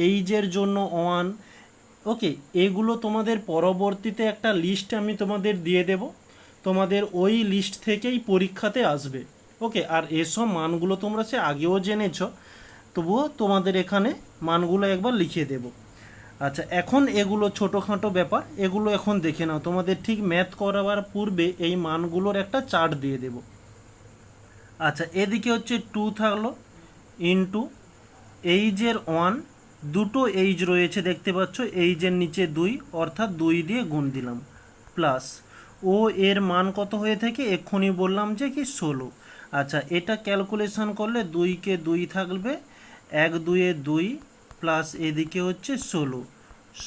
এইচের জন্য 1। ওকে, এগুলো তোমাদের পরবর্তীতে একটা লিস্ট আমি তোমাদের দিয়ে দেব, তোমাদের ওই লিস্ট থেকেই পরীক্ষাতে আসবে। ওকে, আর এসব মানগুলো তোমরা সে আগেও জেনেছ, তবুও তোমাদের এখানে মানগুলো একবার লিখিয়ে দেব। আচ্ছা, এখন এগুলো ছোটোখাটো ব্যাপার, এগুলো এখন দেখে নাও, তোমাদের ঠিক ম্যাথ করাবার পূর্বে এই মানগুলোর একটা চার্ট দিয়ে দেব। আচ্ছা, এদিকে হচ্ছে 2 থাকলো ইন্টু এইচের 1, দুটো এইচ রয়েছে দেখতে পাচ্ছ, এইচের নিচে 2, অর্থাৎ 2 দিয়ে গুণ দিলাম, প্লাস ও এর মান কত হয়ে থাকে এক্ষুনি বললাম যে কি 16। আচ্ছা, এটা ক্যালকুলেশন করলে 2 কে 2 থাকবে, 1 2 2 প্লাস এদিকে হচ্ছে 16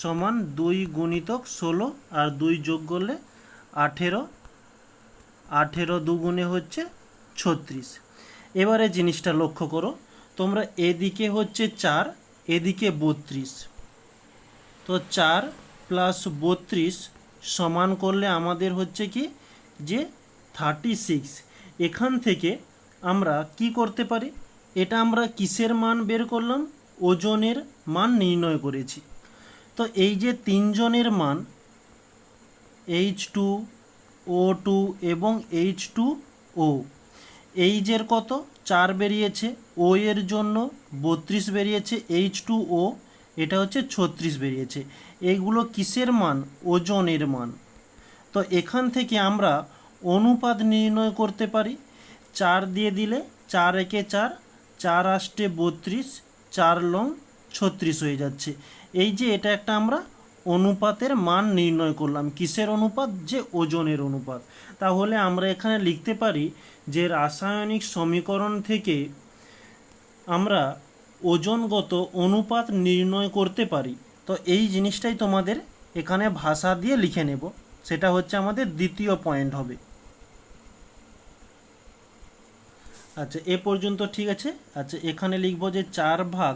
সমান 2 গুণিতক 16 আর 2 যোগ করলে 18, 18 দুগুণে হচ্ছে 36। এবারে জিনিসটা লক্ষ্য করো তোমরা, এদিকে হচ্ছে 4, এদিকে 32, তো 4 প্লাস 32 সমান করলে আমাদের হচ্ছে কি যে 36। এখান থেকে আমরা কি করতে পারি, এটা আমরা কিসের মান বের করলাম, ওজনের মান নির্ণয় করেছি। তো এই যে তিনজনের মান H2, O2 এবং H2O, এইচের কত 4 বেরিয়েছে, ও এর জন্য 32 বেরিয়েছে, H2O এটা হচ্ছে 36 বেরিয়েছে। এইগুলো কিসের মান, ওজনের মান। তো এখান থেকে আমরা অনুপাত নির্ণয় করতে পারি। 4 দিয়ে দিলে 4 একে 4, 4 আষ্টে 32, 4 লং 36 হয়ে যাচ্ছে। এই যে এটা একটা আমরা অনুপাতের মান নির্ণয় করলাম, কিসের অনুপাত, যে ওজনের অনুপাত। তাহলে আমরা এখানে লিখতে পারি যে রাসায়নিক সমীকরণ থেকে আমরা ওজনগত অনুপাত নির্ণয় করতে পারি। তো এই জিনিসটাই তোমাদের এখানে ভাষা দিয়ে লিখে নেব, সেটা হচ্ছে আমাদের দ্বিতীয় পয়েন্ট হবে। আচ্ছা, এ পর্যন্ত ঠিক আছে। আচ্ছা, এখানে লিখব যে 4 ভাগ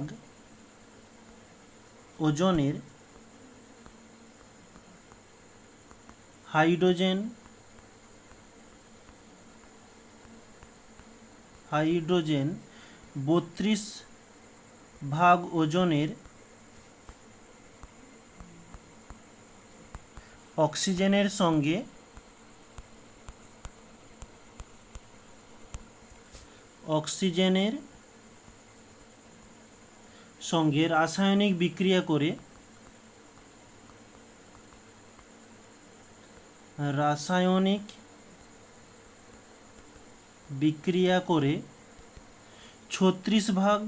ওজনের হাইড্রোজেন 32 ভাগ ওজনের অক্সিজেনের সঙ্গে রাসায়নিক বিক্রিয়া করে 36 ভাগ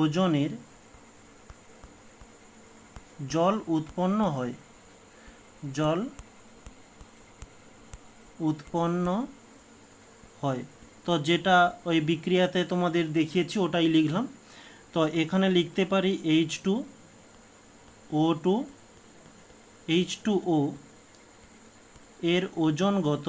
ওজনের জল উৎপন্ন হয়। তো যেটা ওই বিক্রিয়াতে তোমাদের দেখিয়েছি ওটাই লিখলাম। তো এখানে লিখতে পারি H2O2, H2O এর ওজনগত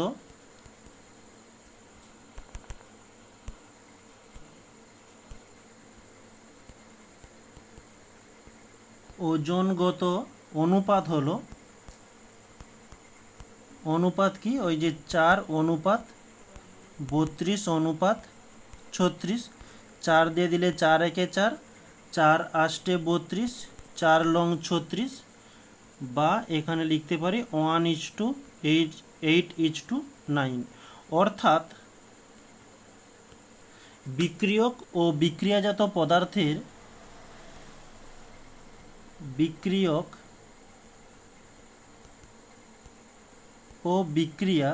অনুপাত হলো, অনুপাত কি, ওই যে 4 অনুপাত 32 অনুপাত 36, 4 দিয়ে দিলে 4 একে 4, 4 আষ্টে 32, 4 লং 36, বা এখানে লিখতে পারি 1:8:9। অর্থাৎ বিক্রিয়ক ও বিক্রিয়াজাত পদার্থের বিক্রিয়ক ও বিক্রিয়া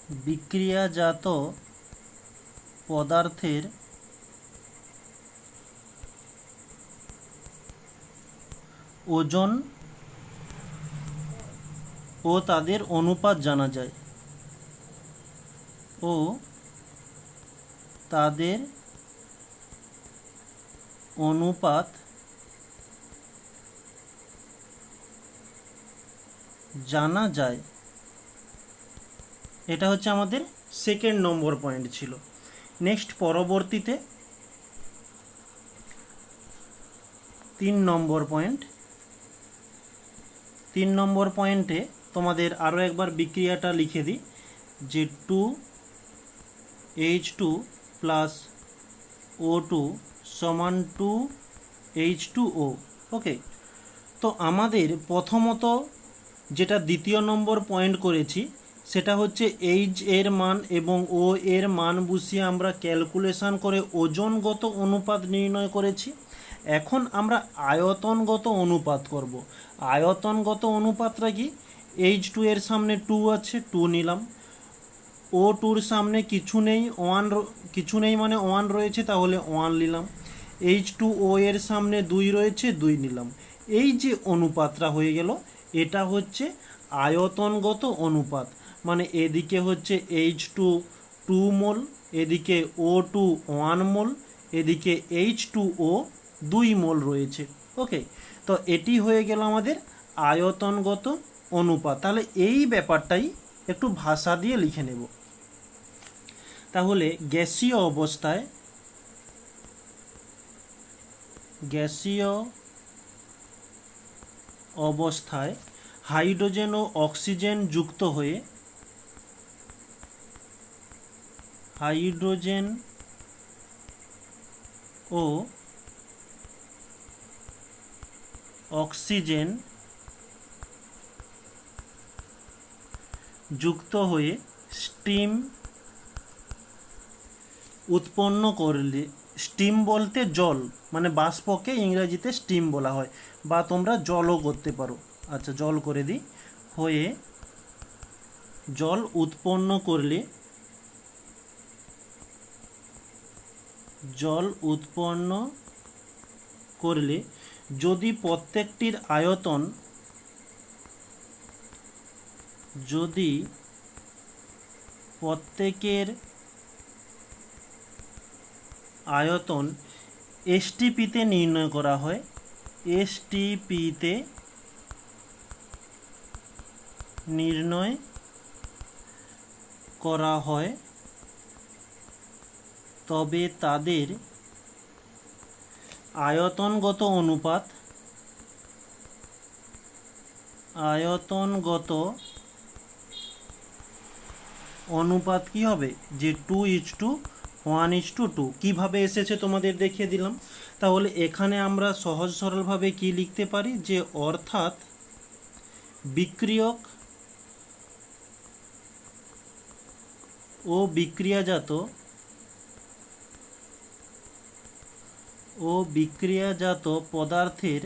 বিক্রিয়াজাত পদার্থের ওজন ও তাদের অনুপাত জানা যায় ও তাদের অনুপাত জানা যায়। এটা হচ্ছে আমাদের সেকেন্ড নম্বর পয়েন্ট ছিল। নেক্সট পরবর্তীতে 3 নম্বর পয়েন্ট। 3 নম্বর পয়েন্টে তোমাদের আরও একবার বিক্রিয়াটা লিখে দিই যে 2H2 প্লাস O2 সমান 2H2O। ওকে, তো আমাদের প্রথমত যেটা দ্বিতীয় নম্বর পয়েন্ট করেছি সেটা হচ্ছে এইচ এর মান এবং ও এর মান বসিয়ে আমরা ক্যালকুলেশন করে ওজনগত অনুপাত নির্ণয় করেছি। এখন আমরা আয়তনগত অনুপাত করব। আয়তনগত অনুপাতটা কি, H2 এর সামনে 2 আছে, 2 নিলাম। O2-র সামনে কিছু নেই, কিছু নেই মানে 1 রয়েছে, তাহলে 1 নিলাম। H2O এর সামনে 2 রয়েছে, 2 নিলাম। এই যে অনুপাতটা হয়ে গেল, এটা হচ্ছে আয়তনগত অনুপাত। মানে এদিকে হচ্ছে H2 2 মোল, এদিকে O2 1 মোল, এদিকে H2O 2 মোল রয়েছে। ওকে, তো এটি হয়ে গেল আমাদের আয়তনগত অনুপাত। তাহলে এই ব্যাপারটাই একটু ভাষা দিয়ে লিখে নেব। তাহলে গ্যাসীয় অবস্থায় হাইড্রোজেন ও অক্সিজেন যুক্ত হয়ে হাইড্রোজেন ও অক্সিজেন যুক্ত হয়ে স্টিম উৎপন্ন করলে, স্টিম বলতে জল, মানে বাষ্পকে ইংরেজিতে স্টিম বলা হয়, বা তোমরা জলও করতে পারো। আচ্ছা, জল করে দিই। হয়ে জল উৎপন্ন করলে যদি প্রত্যেকটির আয়তন এসটিপিতে নির্ণয় করা হয়, তবে তাদের আয়তনগত অনুপাত কি হবে, যে 2:1:2। কিভাবে এসেছে তোমাদের দেখিয়ে দিলাম। তাহলে এখানে আমরা সহজ সরলভাবে কি লিখতে পারি, যে অর্থাৎ বিক্রিয়ক ও বিক্রিয়াজাত পদার্থের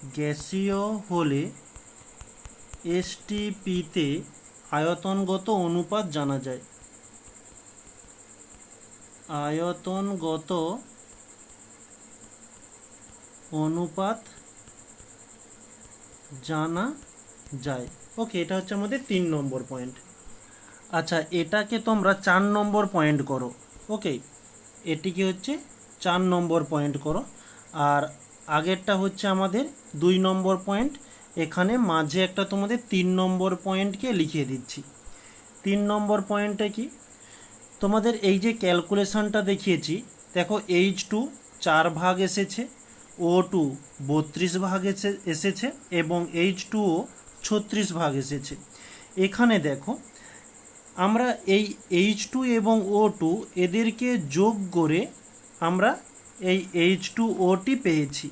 গ্যাসীয় হলে এসটিপিতে আয়তনগত অনুপাত জানা যায়। ওকে, এটা হচ্ছে আমাদের 3 নম্বর পয়েন্ট। আচ্ছা, এটাকে তোমরা 4 নম্বর পয়েন্ট করো। ওকে, এটিকে হচ্ছে 4 নম্বর পয়েন্ট করো। আর আগেরটা হচ্ছে আমাদের 2 নম্বর পয়েন্ট। এখানে মাঝে একটা তোমাদের 3 নম্বর পয়েন্টকে লিখিয়ে দিচ্ছি। 3 নম্বর পয়েন্টে কি, তোমাদের এই যে ক্যালকুলেশনটা দেখিয়েছি, দেখো H2 4 ভাগ এসেছে, O2 32 ভাগ এসেছে এবং H2O 36 ভাগ এসেছে। এখানে দেখো আমরা এই H2 এবং O2 এদেরকে যোগ করে আমরা এই H2Oটি পেয়েছি।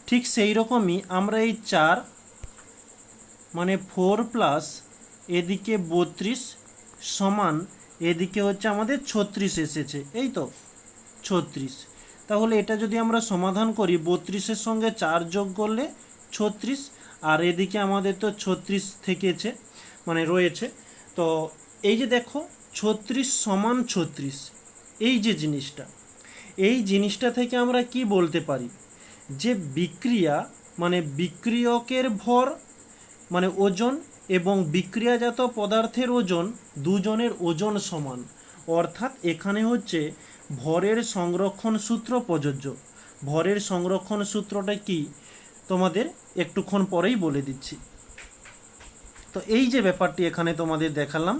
ঠিক সেই রকমই আমরা এই 4 মানে 4 প্লাস এদিকে 32 সমান এদিকে হচ্ছে আমাদের 36 এসেছে, এই তো 36। তাহলে এটা যদি আমরা সমাধান করি, 32-এর সঙ্গে 4 যোগ করলে 36, আর এদিকে আমাদের তো 36 থেকেছে, মানে রয়েছে। তো এই যে দেখো 36 সমান 36, এই যে জিনিসটা, এই জিনিসটা থেকে আমরা কি বলতে পারি, যে বিক্রিয়া মানে বিক্রিয়কের ভর মানে ওজন এবং বিক্রিয়াজাত পদার্থের ওজন, দুজনের ওজন সমান। অর্থাৎ এখানে হচ্ছে ভরের সংরক্ষণ সূত্র প্রযোজ্য। ভরের সংরক্ষণ সূত্রটা কি তোমাদের একটুক্ষণ পরেই বলে দিচ্ছি। তো এই যে ব্যাপারটি এখানে তোমাদের দেখালাম,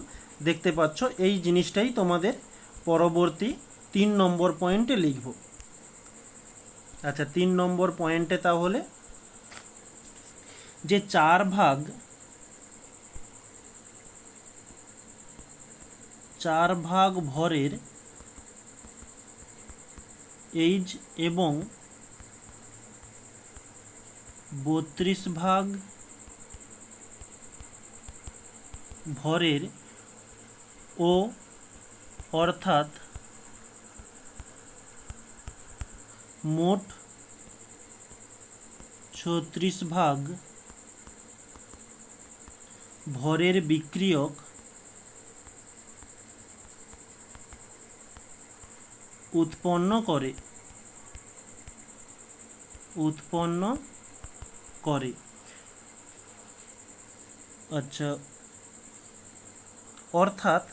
দেখতে পাচ্ছ, এই জিনিসটাই তোমাদের পরবর্তী 3 নম্বর পয়েন্টে লিখব। আচ্ছা, 3 নম্বর পয়েন্টে তাহলে যে 4 ভাগ ভরের এইচ এবং 32 ভাগ ভরের ও, অর্থাৎ মোট 36 ভাগ ভরের বিক্রিয়ক উৎপন্ন করে। আচ্ছা, অর্থাৎ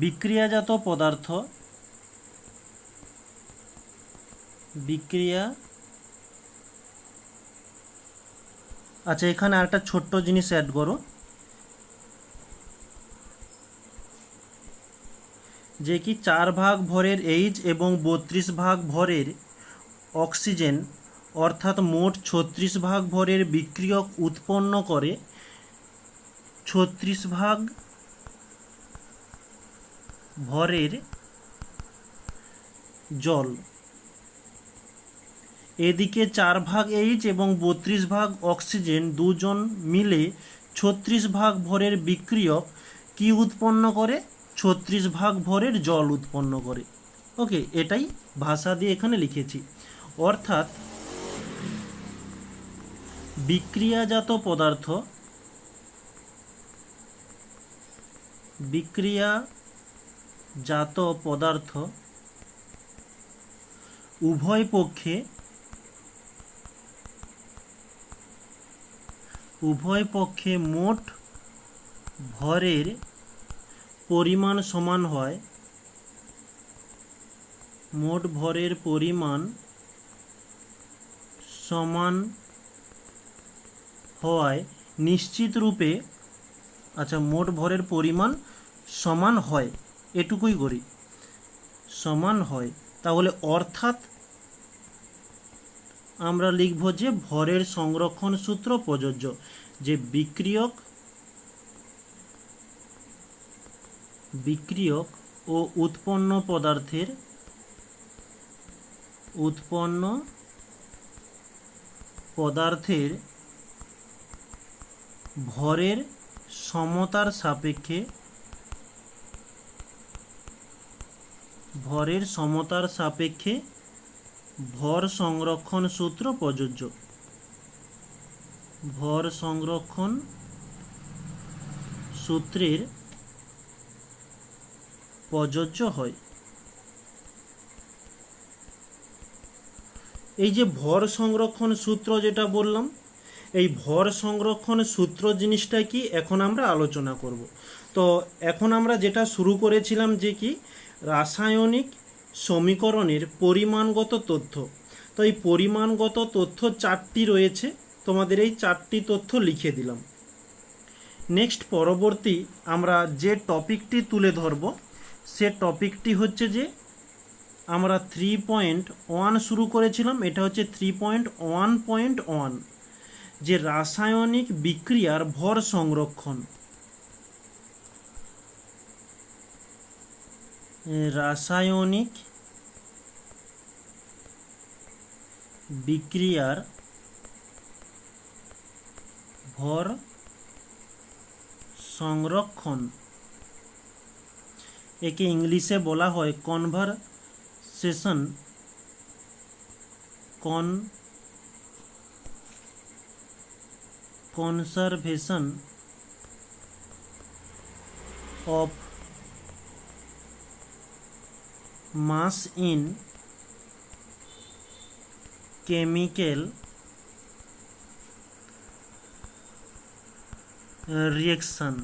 বিক্রিয়াজাত পদার্থ, আচ্ছা এখানে আরেকটা ছোট্ট জিনিস অ্যাড করো, যে কি 4 ভাগ ভরের এইচ এবং 32 ভাগ ভরের অক্সিজেন, অর্থাৎ মোট 36 ভাগ ভরের বিক্রিয়ক উৎপন্ন করে 36 ভাগ ভরের জল। এদিকে 4 ভাগ এইচ এবং 32 ভাগ অক্সিজেন দুজন মিলে 36 ভাগ ভরের বিক্রিয়ক কি উৎপন্ন করে, 36 ভাগ ভরের জল উৎপন্ন করে। ওকে, এটাই ভাষা দিয়ে এখানে লিখেছি। অর্থাৎ বিক্রিয়াজাত পদার্থ উভয় পক্ষে মোট ভরের পরিমাণ সমান হয়, মোট ভরের পরিমাণ সমান হওয়ায় নিশ্চিত রূপে, আচ্ছা মোট ভরের পরিমাণ সমান হয়, এটুকুই করি, সমান হয়। তাহলে অর্থাৎ আমরা লিখব যে ভরের সংরক্ষণ সূত্র প্রযোজ্য, যে বিক্রিয়ক ও উৎপন্ন পদার্থের ভরের সমতার সাপেক্ষে ভর সংরক্ষণ সূত্র প্রযোজ্য, ভর সংরক্ষণ সূত্রের প্রযোজ্য হয়। এই যে ভর সংরক্ষণ সূত্র যেটা বললাম, এই ভর সংরক্ষণ সূত্র জিনিসটা কি এখন আমরা আলোচনা করব। তো এখন আমরা যেটা শুরু করেছিলাম, যে কি রাসায়নিক সমীকরণের পরিমাণগত তথ্য। তো এই পরিমাণগত তথ্য 4টি রয়েছে, তোমাদের এই 4টি তথ্য লিখে দিলাম। নেক্সট পরবর্তী আমরা যে টপিকটি তুলে ধরব, সে টপিকটি হচ্ছে যে আমরা 3.1 শুরু করেছিলাম, এটা হচ্ছে 3.1.1, যে রাসায়নিক বিক্রিয়ার ভর সংরক্ষণ। রাসায়নিক বিক্রিয়ার ভর সংরক্ষণ, একে ইংলিশে বলা হয় conservation of mass in chemical reaction.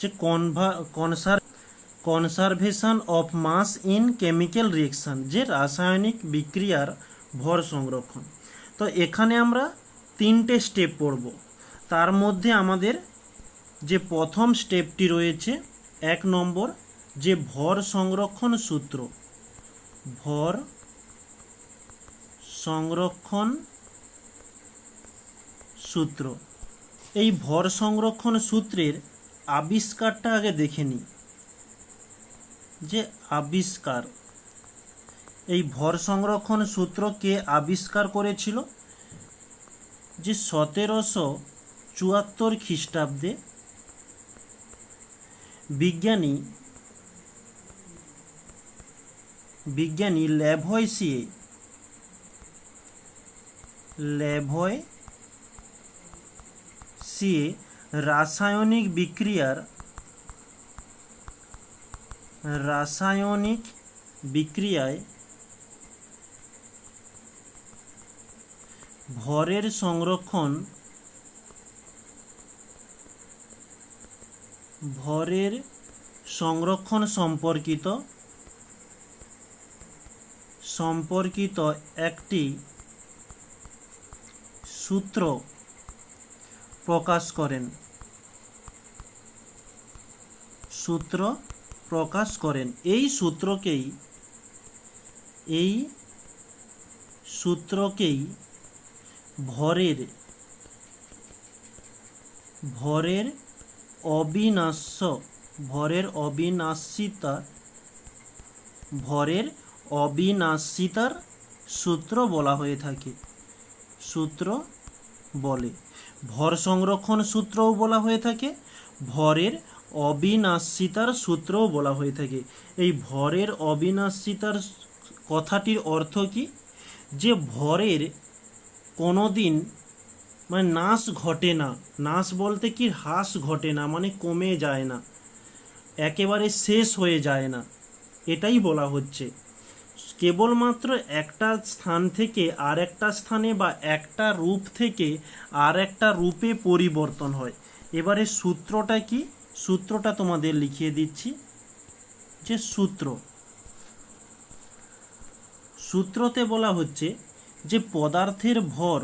যে conservation of mass in chemical reaction, যে রাসায়নিক বিক্রিয়ার ভর সংরক্ষণ। তো এখানে আমরা 3টে স্টেপ পড়ব। তার মধ্যে আমাদের যে প্রথম স্টেপটি রয়েছে 1 নম্বর, যে ভর সংরক্ষণ সূত্র, ভর সংরক্ষণ সূত্র। এই ভর সংরক্ষণ সূত্রের আবিষ্কারটা আগে দেখে নিই। যে আবিষ্কার, এই ভর সংরক্ষণ সূত্র কে আবিষ্কার করেছিল? যে 1774 খ্রিস্টাব্দে বিজ্ঞানী ল্যাভয়েসিয়ে রাসায়নিক বিক্রিয়ায় ভরের সংরক্ষণ সম্পর্কিত একটি সূত্র প্রকাশ করেন। এই সূত্রকেই ভরের অবিনাশিতার সূত্র বলা হয়ে থাকে। ভর সংরক্ষণ সূত্রও বলা হয়ে থাকে, ভরের অবিনাশিতার সূত্রও বলা হয়ে থাকে। এই ভরের অবিনাশিতার কথাটির অর্থ কি? যে ভরের কোনোদিন নাশ ঘটে না। নাশ বলতে কি, হ্রাস ঘটে না, মানে কমে যায় না, একেবারে শেষ হয়ে যায় না, এটাই বলা হচ্ছে। কেবলমাত্র একটা স্থান থেকে আর একটা স্থানে বা একটা রূপ থেকে আর একটা রূপে পরিবর্তন হয়। এবারে সূত্রটা কি? সূত্রটা তোমাদের লিখিয়ে দিচ্ছি। যে সূত্রতে বলা হচ্ছে যে পদার্থের ভর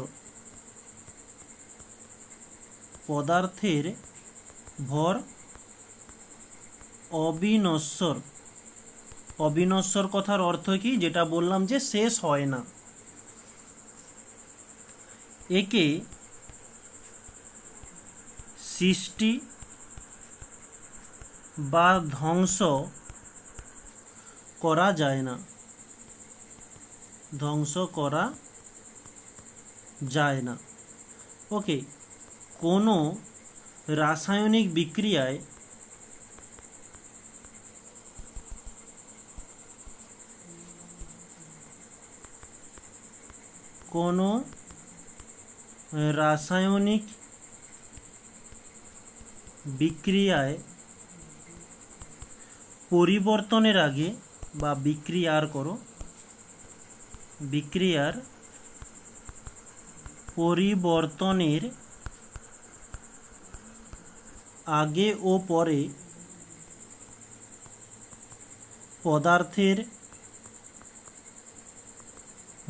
অবিনশ্বর কথার অর্থ কি? যেটা বললাম যে শেষ হয় না। একে সৃষ্টি বা ধ্বংস করা যায় না। ওকে, কোনো রাসায়নিক বিক্রিয়ায় পরিবর্তনের আগে বা বিক্রিয়ার পরিবর্তনের আগে ও পরে পদার্থের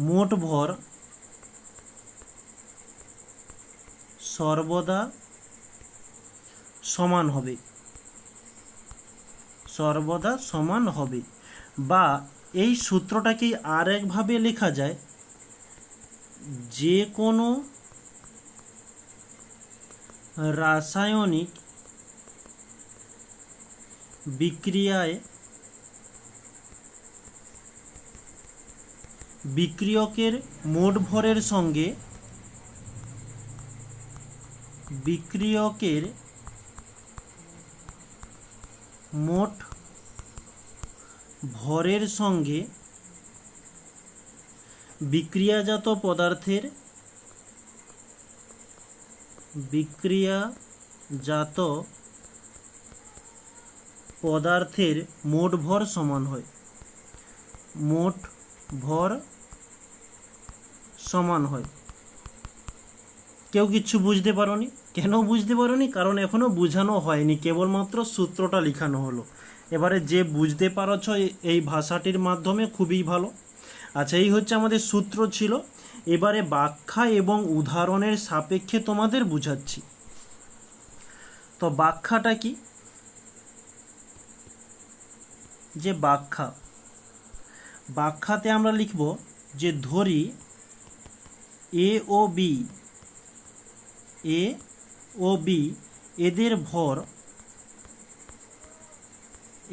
মোট ভর সর্বদা সমান হবে। বা এই সূত্রটাকে আর একভাবে লেখা যায়, যে কোনো রাসায়নিক বিক্রিয়ায় বিক্রিয়কের মোট ভরের সঙ্গে বিক্রিয়কের মোট ভরের সঙ্গে বিক্রিয়াজাত পদার্থের মোট ভর সমান হয়। মোট ভর সমান হয়। কেউ কিচ্ছু বুঝতে পারোনি? কেন বুঝতে পারোনি? কারণ এখনো বোঝানো হয়নি, কেবলমাত্র সূত্রটা লেখানো হলো। এবারে যে বুঝতে পারছ এই ভাষাটির মাধ্যমে খুবই ভালো। আচ্ছা, এই হচ্ছে আমাদের সূত্র ছিল। এবারে ব্যাখ্যা এবং উদাহরণের সাপেক্ষে তোমাদের বুঝাচ্ছি। তো ব্যাখ্যাটা কি? যে ব্যাখ্যাতে আমরা লিখব যে ধরি এ ও বি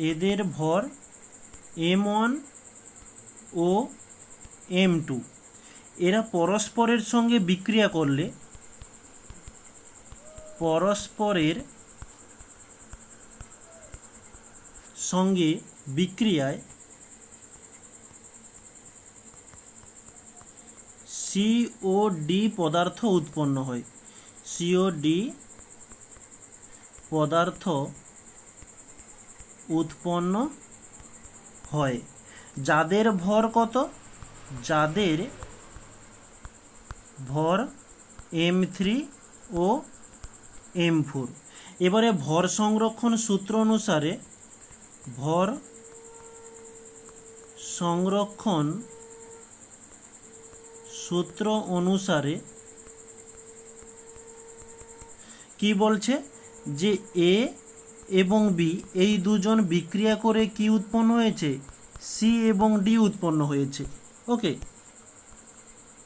এদের ভর m1 ও m2। এরা পরস্পরের সঙ্গে বিক্রিয়া করলে বিক্রিয়ায় COD পদার্থ উৎপন্ন হয়। COD পদার্থ উৎপন্ন হয়। যাদের ভর কত? যাদের ভর m3 ও m4। এবারে ভর সংরক্ষণ সূত্র অনুসারে কি বলছে? যে এ এবং বি এই দুজন বিক্রিয়া করে কি উৎপন্ন হয়েছে? সি এবং ডি উৎপন্ন হয়েছে। ওকে,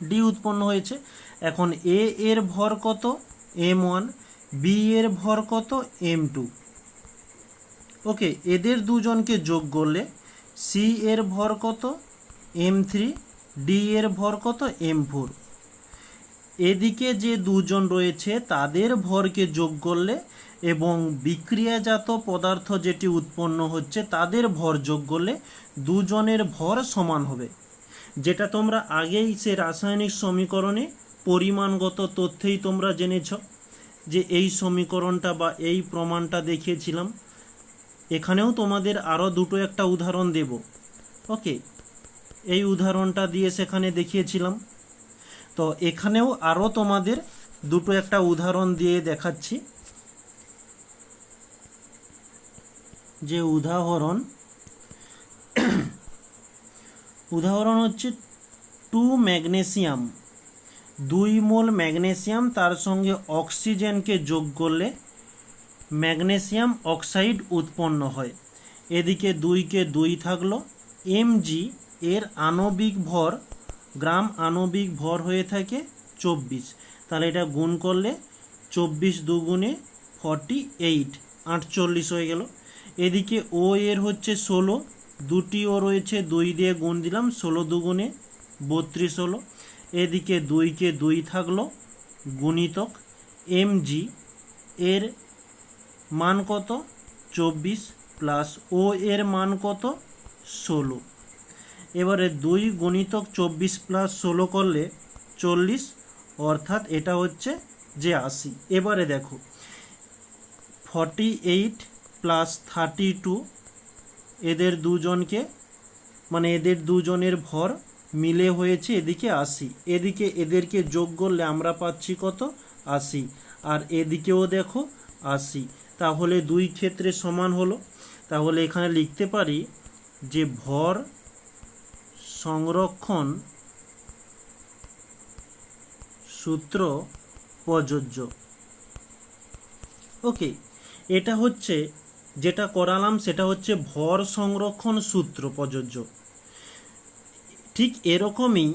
ডি উৎপন্ন হয়েছে। এখন এ এর ভর কত? m1। বি এর ভর কত? m2। ওকে, এদের দুজনকে যোগ করলে সি এর ভর কত? m3। ডি এর ভর কত? m4। এদিকে যে দুজন রয়েছে তাদের ভরকে যোগ করলে এবং বিক্রিয়াজাত পদার্থ যেটি উৎপন্ন হচ্ছে তাদের ভর যোগ করলে দুজনের ভর সমান হবে। যেটা তোমরা আগেই সে রাসায়নিক সমীকরণে পরিমাণগত তথ্যেই তোমরা জেনেছ, যে এই সমীকরণটা বা এই প্রমাণটা দেখিয়েছিলাম। এখানেও তোমাদের আরও দুটো একটা উদাহরণ দেব। ওকে, এই উদাহরণটা দিয়ে সেখানে দেখিয়েছিলাম। তো এখানেও আরও তোমাদের দুটো একটা উদাহরণ দিয়ে দেখাচ্ছি। যে উদাহরণ হচ্ছে 2 ম্যাগনেসিয়াম, 2 মোল ম্যাগনেসিয়াম তার সঙ্গে অক্সিজেনকে যোগ করলে ম্যাগনেসিয়াম অক্সাইড উৎপন্ন হয়। এদিকে 2 কে 2 থাকলো। mg এর আণবিক ভর, গ্রাম আণবিক ভর হয়ে থাকে 24। তাহলে এটা গুণ করলে 24 দুগুণে 48, 48 হয়ে গেল। এদিকে ও এর হচ্ছে 16, দুটি ও রয়েছে, 2 দিয়ে গুণ দিলাম, 16 দুগুণে 32 হলো। এদিকে 2 কে 2 থাকলো গুণিতক mg এর মান কত? 24 প্লাস ও এর মান কত? 16। এবারে 2 গুণিতক 24 প্লাস 16 করলে 40, অর্থাৎ এটা হচ্ছে যে 80। এবারে দেখো 48 প্লাস 32 এদের দুজনকে মানে এদের দুজনের ভর মিলে হয়েছে এদিকে 80। এদিকে এদেরকে যোগ করলে আমরা পাচ্ছি কত? 80। আর এদিকেও দেখো 80। তাহলে দুই ক্ষেত্রে সমান হলো। তাহলে এখানে লিখতে পারি যে ভর সংরক্ষণ সূত্র প্রযোজ্য। ওকে, এটা হচ্ছে যেটা করালাম সেটা হচ্ছে ভর সংরক্ষণ সূত্র প্রযোজ্য। ঠিক এরকমই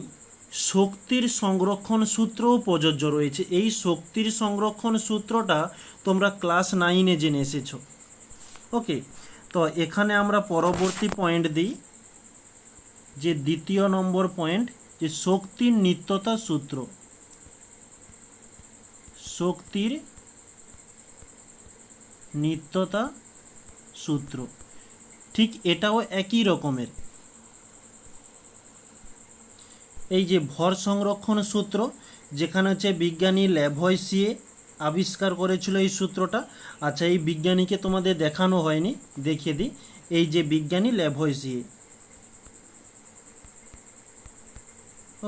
শক্তির সংরক্ষণ সূত্রও প্রযোজ্য রয়েছে। এই শক্তির সংরক্ষণ সূত্রটা তোমরা ক্লাস 9-এ জেনে এসেছো। ওকে, তো এখানে আমরা পরবর্তী পয়েন্ট দিই, যে দ্বিতীয় নম্বর পয়েন্ট, যে শক্তির নিত্যতা সূত্র। শক্তির নিত্যতা সূত্র। ঠিক এটাও একই রকমের। এই যে ভর সংরক্ষণ সূত্র, যেখানে হচ্ছে বিজ্ঞানী ল্যাভয়েসিয়ে আবিষ্কার করেছিল এই সূত্রটা। আচ্ছা, এই বিজ্ঞানীকে তোমাদের দেখানো হয়নি, দেখিয়ে দিই। এই যে বিজ্ঞানী ল্যাভয়েসিয়ে,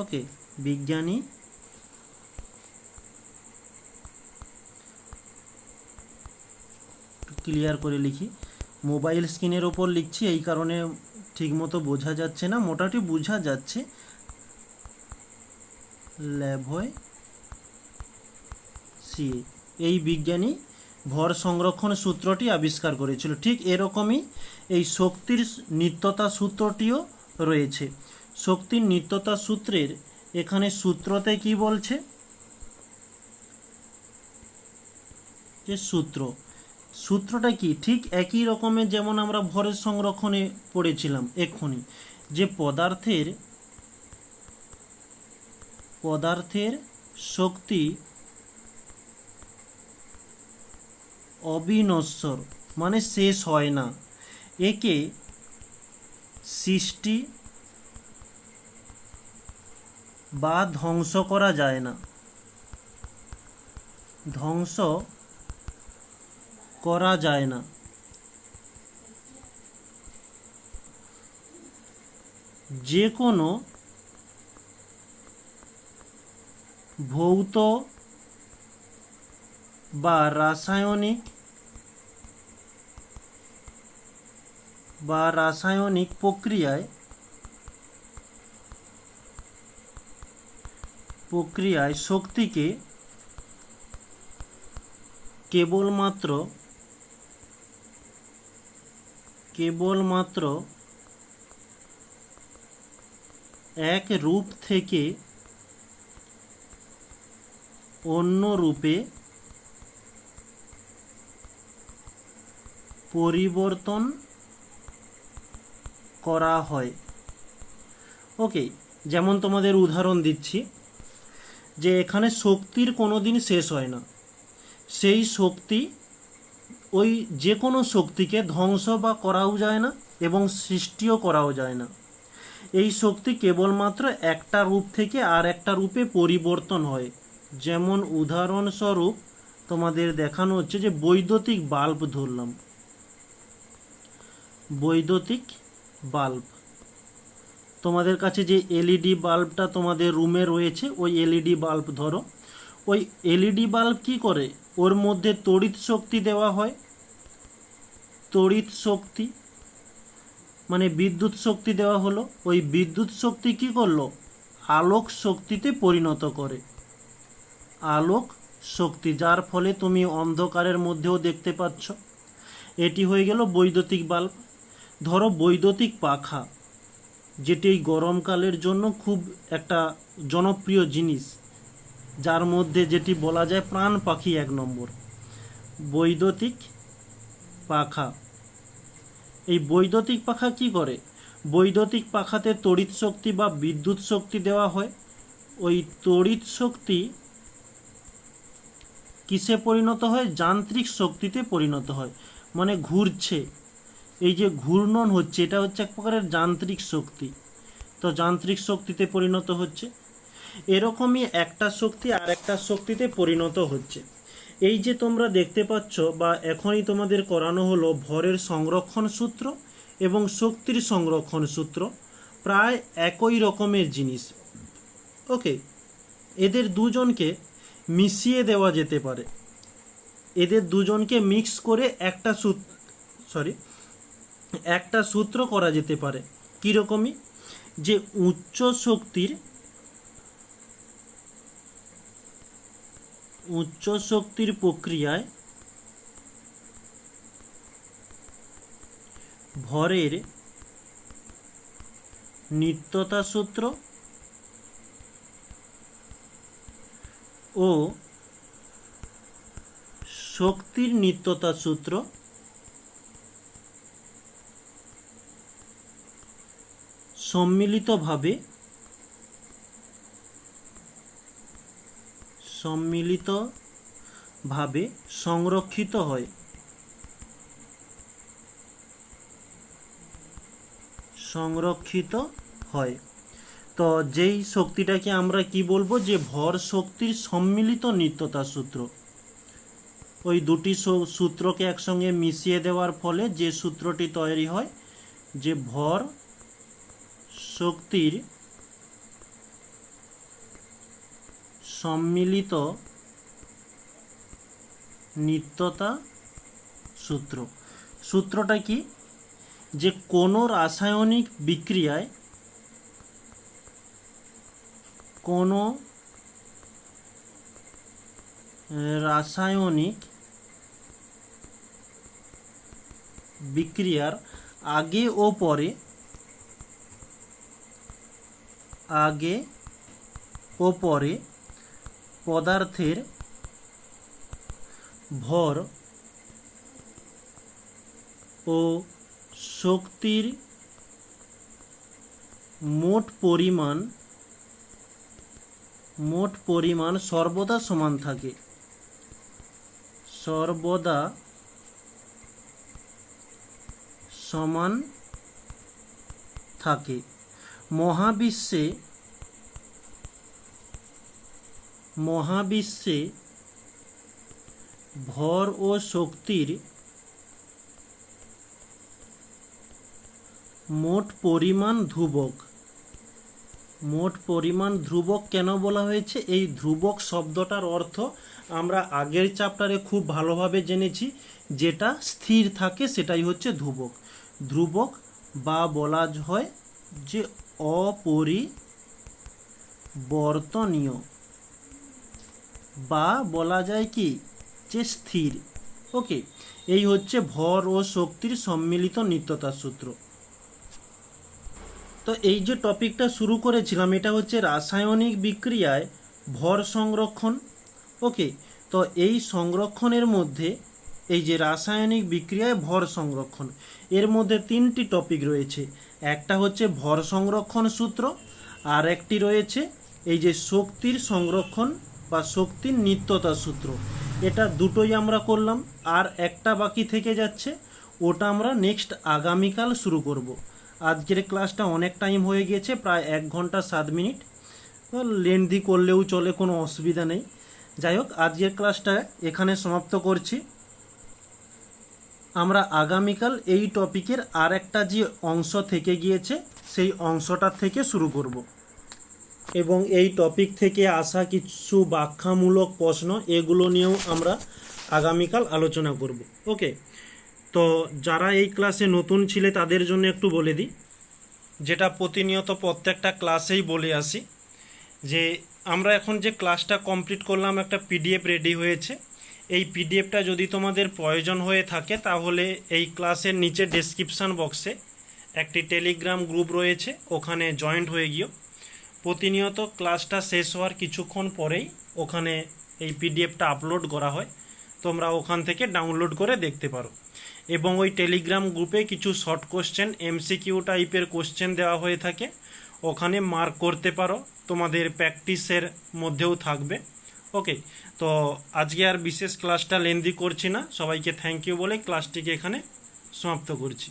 ওকে, বিজ্ঞানী ক্লিয়ার করে লিখি, মোবাইল স্ক্রিনের ওপর লিখছি এই কারণে ঠিকমতো বোঝা যাচ্ছে না, মোটামুটি বোঝা যাচ্ছে। ল্যাভয়েসিয়ে এই বিজ্ঞানী ভর সংরক্ষণ সূত্রটি আবিষ্কার করেছিল। ঠিক এরকমই এই শক্তির নিত্যতা সূত্রটিও রয়েছে। শক্তির নিত্যতা সূত্রের এখানে সূত্রতে কি বলছে, যে সূত্রটা কি, ঠিক একই রকমের যেমন আমরা ভরের সংরক্ষণে পড়েছিলাম এক্ষুনি, যে পদার্থের শক্তি অবিনশ্বর, মানে শেষ হয় না, একে সৃষ্টি বা ধ্বংস করা যায় না, ধ্বংস করা যায় না। যে কোনো ভৌত বা রাসায়নিক প্রক্রিয়ায় শক্তিকে কেবলমাত্র এক রূপ থেকে অন্য রূপে পরিবর্তন করা হয়। ওকে, যেমন তোমাদের উদাহরণ দিচ্ছি, যে এখানে শক্তির কোনো দিন শেষ হয় না। সেই শক্তি, ওই যে কোনো শক্তিকে ধ্বংস বা করাও যায় না এবং সৃষ্টিও করাও যায় না। এই শক্তি কেবলমাত্র একটা রূপ থেকে আর একটা রূপে পরিবর্তন হয়। যেমন উদাহরণস্বরূপ তোমাদের দেখানো হচ্ছে, যে বৈদ্যুতিক বাল্ব ধরলাম, বৈদ্যুতিক বাল্ব, তোমাদের কাছে যে এলইডি বাল্বটা তোমাদের রুমে রয়েছে, ওই এলইডি বাল্ব ধরো। ওই এলইডি বাল্ব কি করে, ওর মধ্যে তড়িৎ শক্তি দেওয়া হয়, তড়িৎ শক্তি মানে বিদ্যুৎ শক্তি দেওয়া হলো। ওই বিদ্যুৎ শক্তি কি করলো, আলোক শক্তিতে পরিণত করে, আলোক শক্তি, যার ফলে তুমি অন্ধকারের মধ্যেও দেখতে পাচ্ছ। এটি হয়ে গেল বৈদ্যুতিক বাল্ব। ধরো বৈদ্যুতিক পাখা, যেটি এই গরমকালের জন্য খুব একটা জনপ্রিয় জিনিস, যার মধ্যে যেটি বলা যায় প্রাণ পাখি 1 নম্বর, বৈদ্যুতিক পাখা। এই বৈদ্যুতিক পাখা কি করে, বৈদ্যুতিক পাখাতে তড়িৎ শক্তি বা বিদ্যুৎ শক্তি দেওয়া হয়। ওই তড়িৎ শক্তি কিসে পরিণত হয়, যান্ত্রিক শক্তিতে পরিণত হয়, মানে ঘুরছে, এই যে ঘূর্ণন হচ্ছে, এটা হচ্ছে এক প্রকারের যান্ত্রিক শক্তি। তো যান্ত্রিক শক্তিতে পরিণত হচ্ছে। এরকমই একটা শক্তি আর একটা শক্তিতে পরিণত হচ্ছে। এই যে তোমরা দেখতে পাচ্ছ, বা এখনই তোমাদের করানো হলো ভরের সংরক্ষণ সূত্র এবং শক্তির সংরক্ষণ সূত্র, প্রায় একই রকমের জিনিস। ওকে, এদের দুজনকে মিশিয়ে দেওয়া যেতে পারে, এদের দুজনকে মিক্স করে একটা সূত্র করা যেতে পারে। কীরকমই, যে উচ্চ শক্তির প্রক্রিয়ায় ভরের নিত্যতা সূত্র ও শক্তির নিত্যতা সূত্র সম্মিলিতভাবে সংরক্ষিত হয়। সংরক্ষিত হয়। তো যেই শক্তিটাকে আমরা কি বলবো, যে ভর শক্তির সম্মিলিত নিত্যতা সূত্র। ওই দুটি সূত্রকে একসঙ্গে মিশিয়ে দেওয়ার ফলে যে সূত্রটি তৈরি হয়, যে ভর শক্তির সম্মিলিত নিত্যতা সূত্র। সূত্রটা কি, যে কোনো রাসায়নিক বিক্রিয়ায় কোনো রাসায়নিক বিক্রিয়ার আগে ও পরে পদার্থের ভর ও শক্তির মোট পরিমাণ সর্বদা সমান থাকে। সর্বদা সমান থাকে। মহাবিশ্বে ভর ও শক্তির মোট পরিমাণ ধ্রুবক কেন বলা হয়েছে? এই ধ্রুবক শব্দটার অর্থ আমরা আগের চ্যাপ্টারে খুব ভালোভাবে জেনেছি, যেটা স্থির থাকে সেটাই হচ্ছে ধ্রুবক, বা বলা হয় যে অপরিবর্তনীয়, বা বলা যায় কি, যে স্থির। ওকে, এই হচ্ছে ভর ও শক্তির সম্মিলিত নিত্যতা সূত্র। তো এই যে টপিকটা শুরু করেছিলাম, এটা হচ্ছে রাসায়নিক বিক্রিয়ায় ভর সংরক্ষণ। ওকে, তো এই সংরক্ষণের মধ্যে, এই যে রাসায়নিক বিক্রিয়ায় ভর সংরক্ষণ, এর মধ্যে তিনটি টপিক রয়েছে। একটা হচ্ছে ভর সংরক্ষণ সূত্র, আর একটি রয়েছে এই যে শক্তির সংরক্ষণ বা শক্তির নিত্যতা সূত্র। এটা দুটোই আমরা করলাম, আর একটা বাকি থেকে যাচ্ছে, ওটা আমরা নেক্সট আগামীকাল শুরু করব। আজকের ক্লাসটা অনেক টাইম হয়ে গিয়েছে, প্রায় 1 ঘন্টা 7 মিনিট। লেন্দি করলেও চলে, কোনো অসুবিধা নেই। যাই হোক, আজকের ক্লাসটা এখানে সমাপ্ত করছি। আমরা আগামীকাল এই টপিকের আর একটা যে অংশ থেকে গিয়েছে সেই অংশটা থেকে শুরু করব, এবং এই টপিক থেকে আসা কিছু ব্যাখ্যামূলক প্রশ্ন, এগুলো নিয়েও আমরা আগামীকাল আলোচনা করব। ওকে, তো যারা এই ক্লাসে নতুন ছিলে তাদের জন্য একটু বলে দিই, যেটা প্রতিনিয়ত প্রত্যেকটা ক্লাসেই বলে আসি, যে আমরা এখন যে ক্লাসটা কমপ্লিট করলাম, একটা পিডিএফ রেডি হয়েছে। এই পিডিএফটা যদি তোমাদের প্রয়োজন হয়ে থাকে, তাহলে এই ক্লাসের নিচে ডেসক্রিপশান বক্সে একটি টেলিগ্রাম গ্রুপ রয়েছে, ওখানে জয়েন্ট হয়ে গিয়েও প্রতিনিয়ত ক্লাসটা শেষ হওয়ার কিছুক্ষণ পরেই ওখানে এই পিডিএফটা আপলোড করা হয়, তোমরা ওখান থেকে ডাউনলোড করে দেখতে পারো। এবং ওই টেলিগ্রাম গ্রুপে কিছু শর্ট কোশ্চেন, এমসিকিউ টাইপের কোশ্চেন দেওয়া হয়ে থাকে, ওখানে মার্ক করতে পারো, তোমাদের প্র্যাকটিসের মধ্যেও থাকবে। ওকে, তো আজকে আর বিশেষ ক্লাসটা লেন্দি করছি না, সবাইকে থ্যাংক ইউ বলে ক্লাসটিকে এখানে সমাপ্ত করছি।